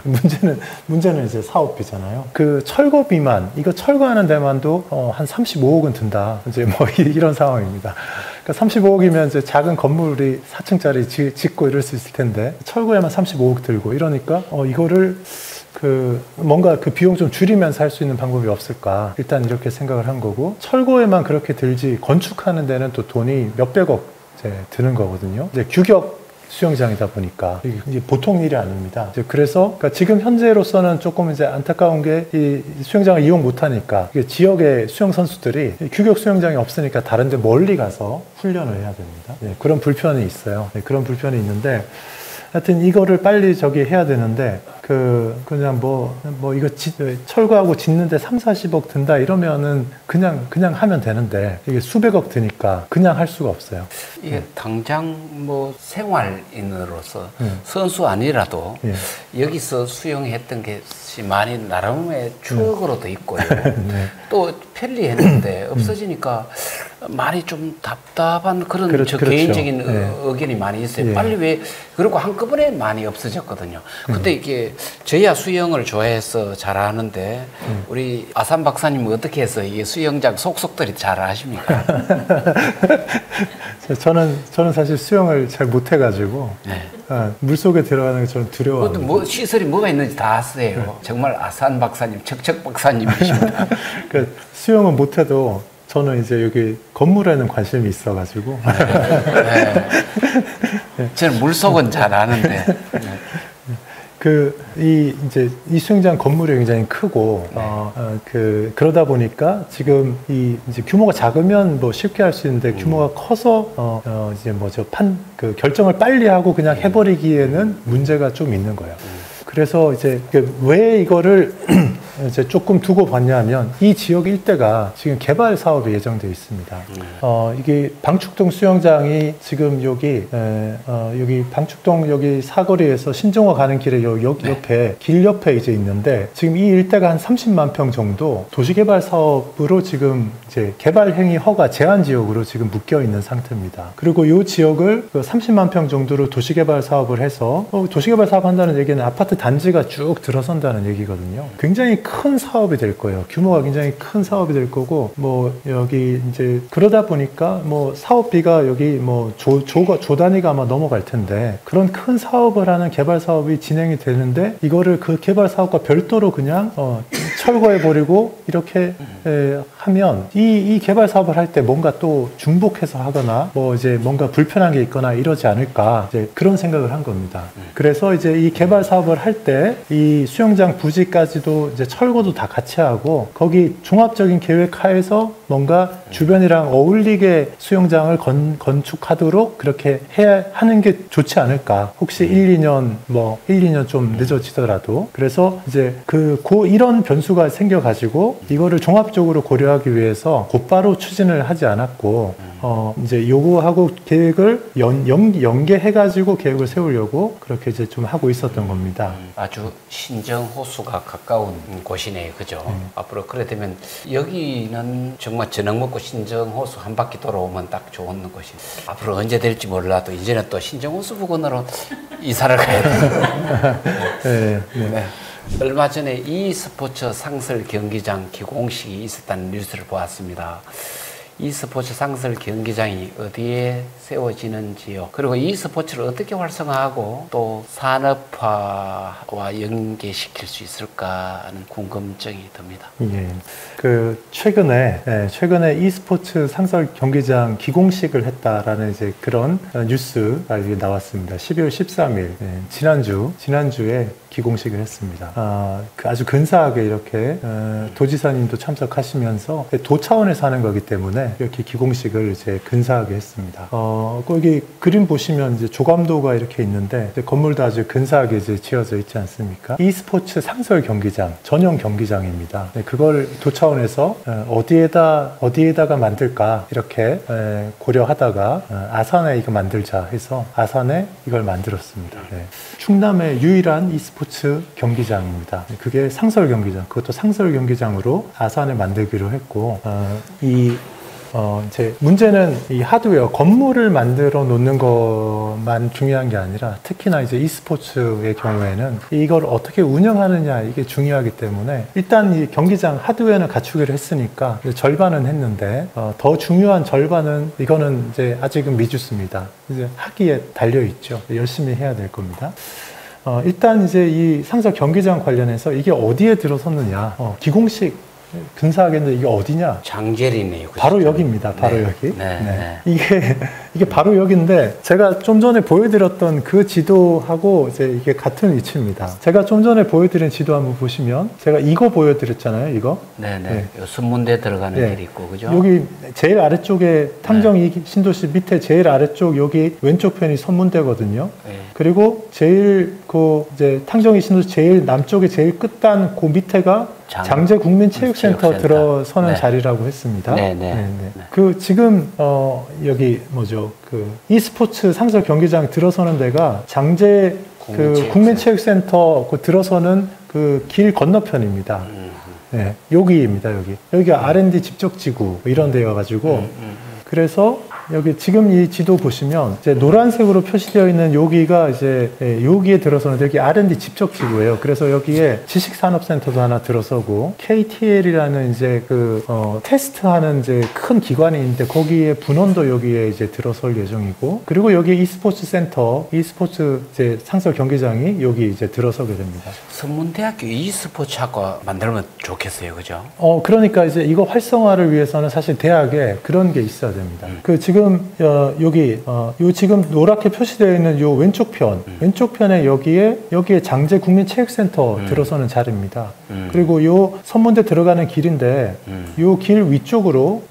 문제는 이제 사업비잖아요. 그 철거비만, 이거 철거하는 데만도 한 35억은 든다. 이제 뭐 이런 상황입니다. 그러니까 35억이면 이제 작은 건물이 4층짜리 짓고 이럴 수 있을 텐데 철거에만 35억 들고 이러니까 이거를 뭔가 그 비용 좀 줄이면서 할 수 있는 방법이 없을까, 일단 이렇게 생각을 한 거고, 철거에만 그렇게 들지 건축하는 데는 또 돈이 몇백억 이제 드는 거거든요. 이제 규격 수영장이다 보니까 이게 이제 보통 일이 아닙니다. 이제 그래서 그러니까 지금 현재로서는 조금 이제 안타까운 게 이 수영장을 이용 못하니까 지역의 수영 선수들이 규격 수영장이 없으니까 다른데 멀리 가서 훈련을 해야 됩니다. 네, 그런 불편이 있어요. 네, 그런 불편이 있는데 하여튼 이거를 빨리 저기 해야 되는데 그냥 이거 철거하고 짓는데 3-40억 든다 이러면은 그냥 하면 되는데 이게 수백억 드니까 그냥 할 수가 없어요. 이게 당장 뭐 생활인으로서 선수 아니라도 여기서 수영했던 게 많이 나름의 추억으로 돼 있고요. 네. 또 편리했는데 없어지니까 많이 좀 답답한 그런 그렇죠. 개인적인 네. 의견이 많이 있어요. 예. 빨리 왜 그리고 한꺼번에 많이 없어졌거든요. 근데 이게 저희야 수영을 좋아해서 잘하는데 우리 아산 박사님은 어떻게 해서 이 수영장 속속들이 잘 아십니까? 저는 사실 수영을 잘 못해가지고 네. 물속에 들어가는 게 저는 두려워합니다. 뭐 시설이 뭐가 있는지 다 아세요. 정말 아산 박사님, 척척 박사님이십니다. 그러니까 수영은 못해도 저는 이제 여기 건물에는 관심이 있어가지고. 네. 저는 물속은 잘 아는데. 이제 이 수영장 건물이 굉장히 크고, 그러다 보니까 지금 이제 규모가 작으면 뭐 쉽게 할 수 있는데 규모가 커서, 이제 결정을 빨리 하고 그냥 해버리기에는 문제가 좀 있는 거예요. 그래서 이제 왜 이거를 이제 조금 두고 봤냐면 이 지역 일대가 지금 개발 사업이 예정되어 있습니다. 이게 방축동 수영장이 지금 여기 방축동 여기 사거리에서 신정호 가는 길에 옆에 길 옆에 이제 있는데 지금 이 일대가 한 30만 평 정도 도시개발 사업으로 지금 이제 개발 행위 허가 제한 지역으로 지금 묶여 있는 상태입니다. 그리고 이 지역을 30만 평 정도로 도시개발 사업을 해서 도시개발 사업 한다는 얘기는 아파트 단지가 쭉 들어선다는 얘기거든요. 굉장히 큰 사업이 될 거예요. 규모가 굉장히 큰 사업이 될 거고, 여기 이제 그러다 보니까 사업비가 여기 조 단위가 아마 넘어갈 텐데, 그런 큰 사업을 하는 개발 사업이 진행이 되는데, 이거를 그 개발 사업과 별도로 그냥, 철거해버리고, 이렇게 하면, 이 개발 사업을 할 때 뭔가 또 중복해서 하거나, 이제 뭔가 불편한 게 있거나 이러지 않을까, 이제 그런 생각을 한 겁니다. 그래서 이제 이 개발 사업을 할 때, 이 수영장 부지까지도 이제 철거도 다 같이 하고 거기 종합적인 계획 하에서 뭔가 주변이랑 어울리게 수영장을 건축하도록 그렇게 하는 게 좋지 않을까. 혹시 1-2년 좀 늦어지더라도. 그래서 이제 이런 변수가 생겨가지고 이거를 종합적으로 고려하기 위해서 곧바로 추진을 하지 않았고 이제 요거하고 계획을 연계해가지고 계획을 세우려고 그렇게 이제 좀 하고 있었던 겁니다. 아주 신정 호수가 가까운 곳이네요, 그죠? 앞으로 그래 되면 여기는 정말 저녁 먹고 신정 호수 한 바퀴 돌아오면 딱 좋은 곳이. 앞으로 언제 될지 몰라도 이제는 또 신정 호수 부근으로 이사를 가야 돼요. 네. 얼마 전에 e스포츠 상설 경기장 기공식이 있었다는 뉴스를 보았습니다. e스포츠 상설 경기장이 어디에 세워지는지요. 그리고 e스포츠를 어떻게 활성화하고 또 산업화와 연계시킬 수 있을까 하는 궁금증이 듭니다. 예. 최근에 e스포츠 상설 경기장 기공식을 했다라는 이제 그런 뉴스가 나왔습니다. 12월 13일 지난주에 기공식을 했습니다. 아주 근사하게 이렇게 도지사님도 참석하시면서 도 차원에서 하는 거기 때문에 이렇게 기공식을 이제 근사하게 했습니다. 거기 그림 보시면 이제 조감도가 이렇게 있는데 건물도 아주 근사하게 이제 지어져 있지 않습니까? e스포츠 상설 경기장, 전용 경기장입니다. 그걸 도 차원에서 어디에다가 만들까 이렇게 고려하다가 아산에 이거 만들자 해서 아산에 이걸 만들었습니다. 충남의 유일한 e스포츠 경기장입니다. 그게 상설 경기장, 그것도 상설 경기장으로 아산에 만들기로 했고 이제 문제는 이 하드웨어, 건물을 만들어 놓는 것만 중요한 게 아니라 특히나 이제 e스포츠의 경우에는 이걸 어떻게 운영하느냐 이게 중요하기 때문에 일단 이 경기장 하드웨어는 갖추기로 했으니까 절반은 했는데 더 중요한 절반은 이거는 이제 아직은 미주스입니다. 이제 하기에 달려 있죠. 열심히 해야 될 겁니다. 일단 이제 이 상설 경기장 관련해서 이게 어디에 들어섰느냐, 기공식 근사하겠는데 이게 어디냐? 장젤이네요. 그렇죠? 바로 여기입니다. 바로 여기. 이게 이게 바로 여기인데 제가 좀 전에 보여드렸던 그 지도하고 이제 이게 같은 위치입니다. 제가 좀 전에 보여드린 지도 한번 보시면 제가 이거 보여드렸잖아요. 이거. 네네. 네. 선문대 들어가는 네. 길이 있고 그죠? 여기 제일 아래쪽에 탕정 이 신도시 밑에 제일 아래쪽 여기 왼쪽 편이 선문대거든요. 네. 그리고 제일 그 이제 탕정이 신도시 제일 남쪽에 제일 끝단 그 밑에가 장제국민체육센터 체육센터. 들어서는 네. 자리라고 했습니다. 네네. 그 지금 여기 뭐죠? 그 e스포츠 상설 경기장 들어서는 데가 장제 그 국민체육센터 그 들어서는 그 길 건너편입니다. 네, 여기입니다. 여기가 R&D 집적지구 이런 데여가지고 그래서 여기 지금 이 지도 보시면 이제 노란색으로 표시되어 있는 여기가 이제 여기에 들어서는 여기 R&D 집적지구예요. 그래서 여기에 지식산업센터도 하나 들어서고 KTL이라는 이제 그 테스트하는 이제 큰 기관이 있는데 거기에 분원도 여기에 이제 들어설 예정이고 그리고 여기 e스포츠 센터, e스포츠 이제 상설 경기장이 여기 이제 들어서게 됩니다. 선문대학교 e스포츠 학과 만들면 좋겠어요, 그죠? 그러니까 이제 이거 활성화를 위해서는 사실 대학에 그런 게 있어야 됩니다. 그 지금 여기 요 지금 노랗게 표시되어 있는 요 왼쪽 편에 여기에 장제 국민체육센터 들어서는 자리입니다. 그리고 요 선문대 들어가는 길인데 요 길 위쪽으로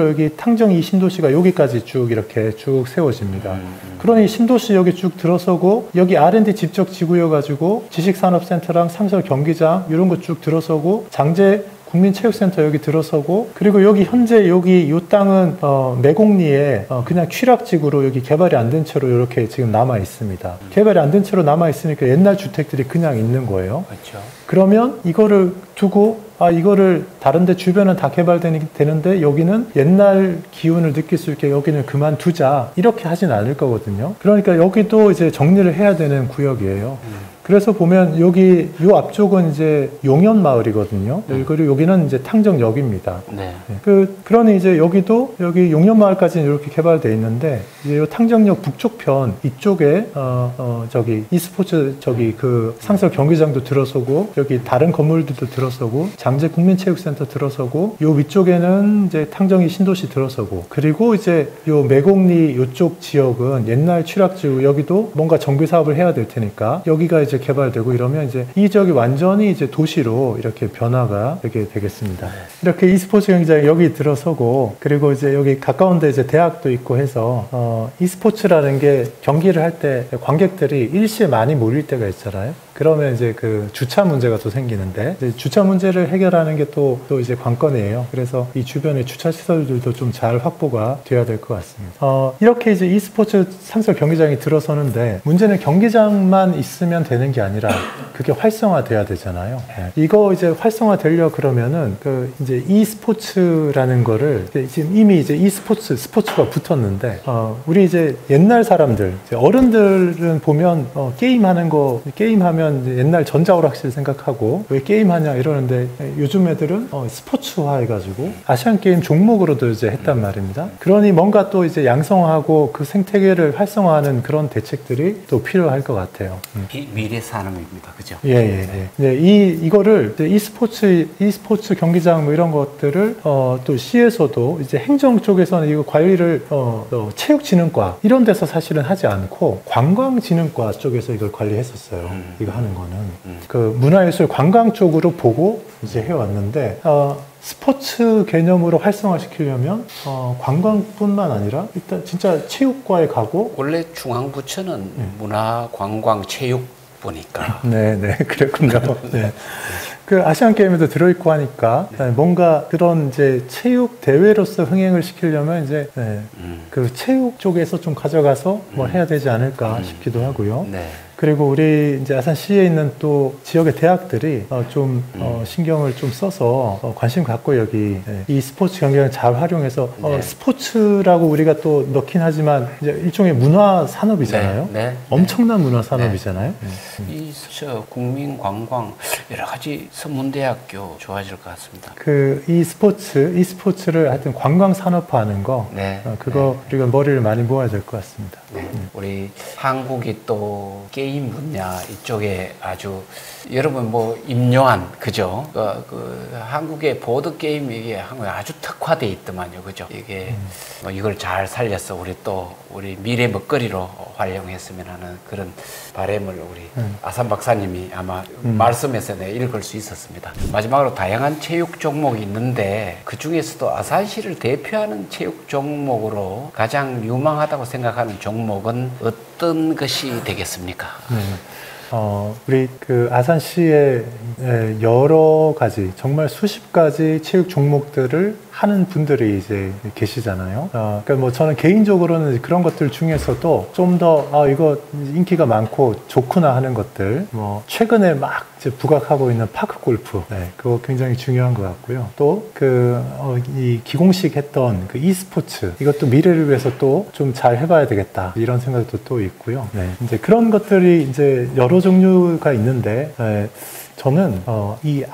여기 탕정 이 신도시가 여기까지 쭉 이렇게 쭉 세워집니다. 그러니 신도시 여기 쭉 들어서고 여기 R&D 집적 지구여가지고 지식산업센터랑 상설 경기장 이런 거 쭉 들어서고 장제 국민체육센터 여기 들어서고 그리고 여기 현재 여기 이 땅은 매곡리에 그냥 취락지구로 여기 개발이 안 된 채로 이렇게 지금 남아 있습니다. 개발이 안 된 채로 남아 있으니까 옛날 주택들이 그냥 있는 거예요. 그렇죠. 그러면 이거를 두고 이거를 다른데 주변은 다 개발되는데 여기는 옛날 기운을 느낄 수 있게 여기는 그만두자 이렇게 하진 않을 거거든요. 그러니까 여기도 이제 정리를 해야 되는 구역이에요. 그래서 보면 여기 요 앞쪽은 이제 용현마을이거든요. 그리고 여기는 이제 탕정역입니다. 네. 그러니 이제 여기도 여기 용현마을까지는 이렇게 개발돼 있는데 이제 요 탕정역 북쪽 편 이쪽에 저기 e스포츠 저기 그 상설 경기장도 들어서고 여기 다른 건물들도 들어서고 장제 국민체육센터 들어서고 요 위쪽에는 이제 탕정이 신도시 들어서고 그리고 이제 요 매곡리 요쪽 지역은 옛날 취락지구 여기도 뭔가 정비 사업을 해야 될 테니까 여기가 이제 개발되고 이러면 이제 이 지역이 완전히 이제 도시로 이렇게 변화가 되게 되겠습니다. 이렇게 e스포츠 경기장이 여기 들어서고 그리고 이제 여기 가까운데 이제 대학도 있고 해서 e스포츠라는 게 경기를 할 때 관객들이 일시에 많이 몰릴 때가 있잖아요. 그러면 이제 그 주차 문제가 또 생기는데 이제 주차 문제를 해결하는 게 또 이제 관건이에요. 그래서 이 주변에 주차 시설들도 좀 잘 확보가 돼야 될 것 같습니다. 이렇게 이제 e스포츠 상설 경기장이 들어서는데 문제는 경기장만 있으면 되는 게 아니라 그게 활성화돼야 되잖아요. 이거 이제 활성화되려 그러면은 그 이제 e스포츠라는 거를 지금 이미 이제 스포츠가 붙었는데 우리 이제 옛날 사람들 이제 어른들은 보면 게임하면 이제 옛날 전자오락실 생각하고 왜 게임하냐 이러는데 요즘 애들은 스포츠화 해가지고 아시안게임 종목으로도 이제 했단 말입니다. 그러니 뭔가 또 이제 양성하고 그 생태계를 활성화하는 그런 대책들이 또 필요할 것 같아요. 미래 산업입니다. 그죠? 예. 네, 이거를 e스포츠 경기장 뭐 이런 것들을 또 시에서도 이제 행정 쪽에서는 이거 관리를 체육진흥과 이런 데서 사실은 하지 않고 관광진흥과 쪽에서 이걸 관리했었어요. 이거 하는 거는 그 문화예술 관광 쪽으로 보고 이제 해왔는데 스포츠 개념으로 활성화시키려면 관광뿐만 아니라 일단 진짜 체육과에 가고 원래 중앙부처는 문화관광체육부니까 네 그랬군요. 네. 그 아시안 게임에도 들어있고 하니까 뭔가 그런 이제 체육 대회로서 흥행을 시키려면 이제 그 체육 쪽에서 좀 가져가서 뭘 해야 되지 않을까 싶기도 하고요. 네. 그리고 우리 이제 아산시에 있는 또 지역의 대학들이 좀 신경을 좀 써서 관심 갖고 여기 이 스포츠 경기장을 잘 활용해서 스포츠라고 우리가 또 넣긴 하지만 이제 일종의 문화 산업이잖아요. 엄청난 문화 산업이잖아요. 저 국민관광 여러 가지 선문대학교 좋아질 것 같습니다. 그 e스포츠를 하여튼 관광 산업화하는 거 그거 우리가 머리를 많이 모아야 될 것 같습니다. 우리 한국이 또 게임 게임 분야 이쪽에 아주 여러분 뭐 임요한 그죠? 한국의 보드 게임 이게 한국에 아주 특화돼 있더만요, 그죠? 이게 뭐 이걸 잘 살려서 우리 미래 먹거리로 활용했으면 하는 그런 바람을 우리 아산 박사님이 아마 말씀에서 읽을 수 있었습니다. 마지막으로 다양한 체육 종목이 있는데 그 중에서도 아산시를 대표하는 체육 종목으로 가장 유망하다고 생각하는 종목은 어떤 것이 되겠습니까? 우리 그 아산시에 여러 가지, 정말 수십 가지 체육 종목들을 하는 분들이 이제 계시잖아요. 그러니까 뭐 저는 개인적으로는 그런 것들 중에서도 좀 더 이거 인기가 많고 좋구나 하는 것들, 뭐 최근에 막 이제 부각하고 있는 파크 골프, 그거 굉장히 중요한 것 같고요. 또 이 기공식 했던 그 e스포츠, 이것도 미래를 위해서 또 좀 잘 해봐야 되겠다 이런 생각도 또 있고요. 이제 그런 것들이 이제 여러 종류가 있는데. 저는 이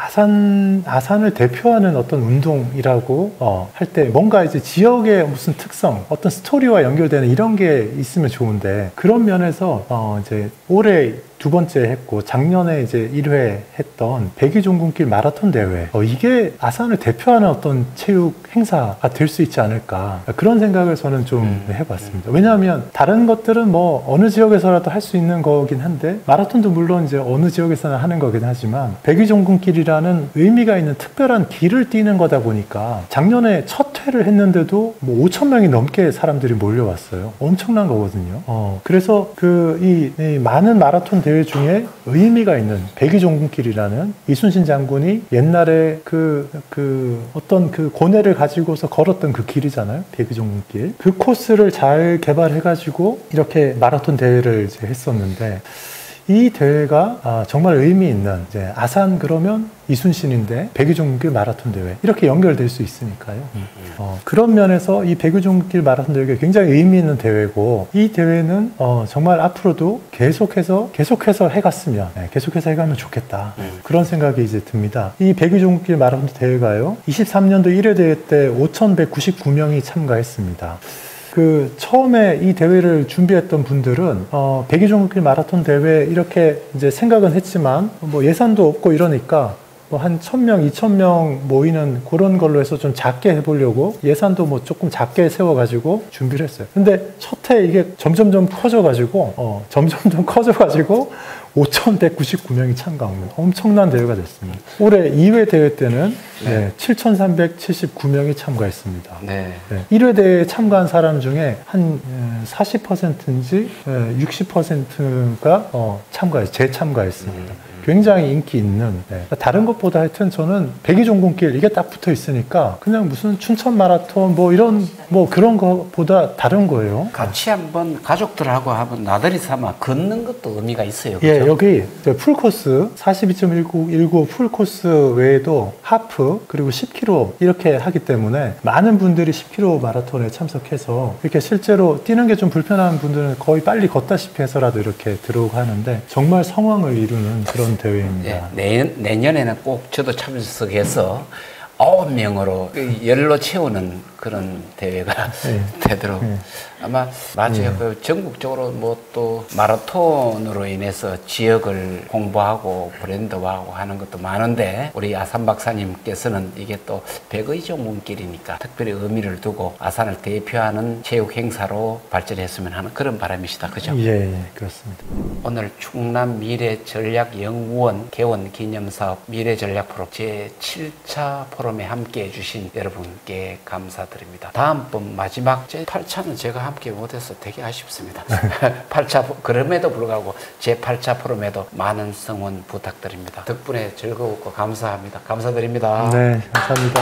아산을 대표하는 어떤 운동이라고 할 때 뭔가 이제 지역의 무슨 특성, 어떤 스토리와 연결되는 이런 게 있으면 좋은데, 그런 면에서 이제 올해 2번째 했고 작년에 이제 1회 했던 백이종군길 마라톤 대회, 이게 아산을 대표하는 어떤 체육 행사가 될 수 있지 않을까, 그런 생각을 저는 좀 해봤습니다. 왜냐하면 다른 것들은 뭐 어느 지역에서라도 할 수 있는 거긴 한데, 마라톤도 물론 이제 어느 지역에서나 하는 거긴 하지만 백이종군길이라는 의미가 있는 특별한 길을 뛰는 거다 보니까 작년에 첫 회를 했는데도 뭐 5,000명이 넘게 사람들이 몰려왔어요. 엄청난 거거든요. 그래서 이 많은 마라톤 대회 중에 의미가 있는 백이종군길이라는 이순신 장군이 옛날에 어떤 그 고뇌를 가지고서 걸었던 그 길이잖아요. 백이종군길. 그 코스를 잘 개발해가지고 이렇게 마라톤 대회를 이제 했었는데, 이 대회가 정말 의미 있는, 이제 아산 그러면 이순신인데 백이종군길 마라톤 대회 이렇게 연결될 수 있으니까요. 그런 면에서 이 백이종군길 마라톤 대회가 굉장히 의미 있는 대회고, 이 대회는 정말 앞으로도 계속해서 해갔으면, 계속해서 해가면 좋겠다, 그런 생각이 이제 듭니다. 이 백이종군길 마라톤 대회가요, 23년도 1회 대회 때 5,199명이 참가했습니다. 처음에 이 대회를 준비했던 분들은, 백이종군길 마라톤 대회 이렇게 이제 생각은 했지만, 뭐 예산도 없고 이러니까, 뭐 한 1,000명, 2,000명 모이는 그런 걸로 해서 좀 작게 해보려고 예산도 뭐 조금 작게 세워가지고 준비를 했어요. 근데 첫 해 이게 점점점 커져가지고, 5,199명이 참가합니다. 엄청난 대회가 됐습니다. 올해 2회 대회 때는 7,379명이 참가했습니다. 1회 대회에 참가한 사람 중에 한 40%인지 60%가 재참가했습니다. 굉장히 인기 있는, 다른 것보다 하여튼 저는 백이종군길 이게 딱 붙어 있으니까 그냥 무슨 춘천 마라톤 뭐 이런 뭐 그런 거보다 다른 거예요. 같이 한번 가족들하고 한번 나들이 삼아 걷는 것도 의미가 있어요. 그렇죠? 여기 풀코스 42.195 풀코스 외에도 하프 그리고 10km 이렇게 하기 때문에 많은 분들이 10km 마라톤에 참석해서, 이렇게 실제로 뛰는 게 좀 불편한 분들은 거의 빨리 걷다시피 해서라도 이렇게 들어오고 하는데, 정말 성황을 이루는 그런 대회입니다. 내년에는 꼭 저도 참석해서 9명으로 열로 채우는 그런 대회가 되도록 아마 맞아요. 전국적으로 뭐 또 마라톤으로 인해서 지역을 홍보하고 브랜드화하고 하는 것도 많은데, 우리 아산 박사님께서는 이게 또 백의종군길이니까 특별히 의미를 두고 아산을 대표하는 체육 행사로 발전했으면 하는 그런 바람이시다. 그죠? 예, 그렇습니다. 오늘 충남 미래전략연구원 개원 기념사업 미래전략 프로 제7차 포럼에 함께해 주신 여러분께 감사드립니다. 다음번 마지막 제8차는 제가 함께 못해서 되게 아쉽습니다. 8차 그럼에도 불구하고 제8차 포럼에도 많은 성원 부탁드립니다. 덕분에 즐거웠고 감사합니다. 감사드립니다. 네, 감사합니다.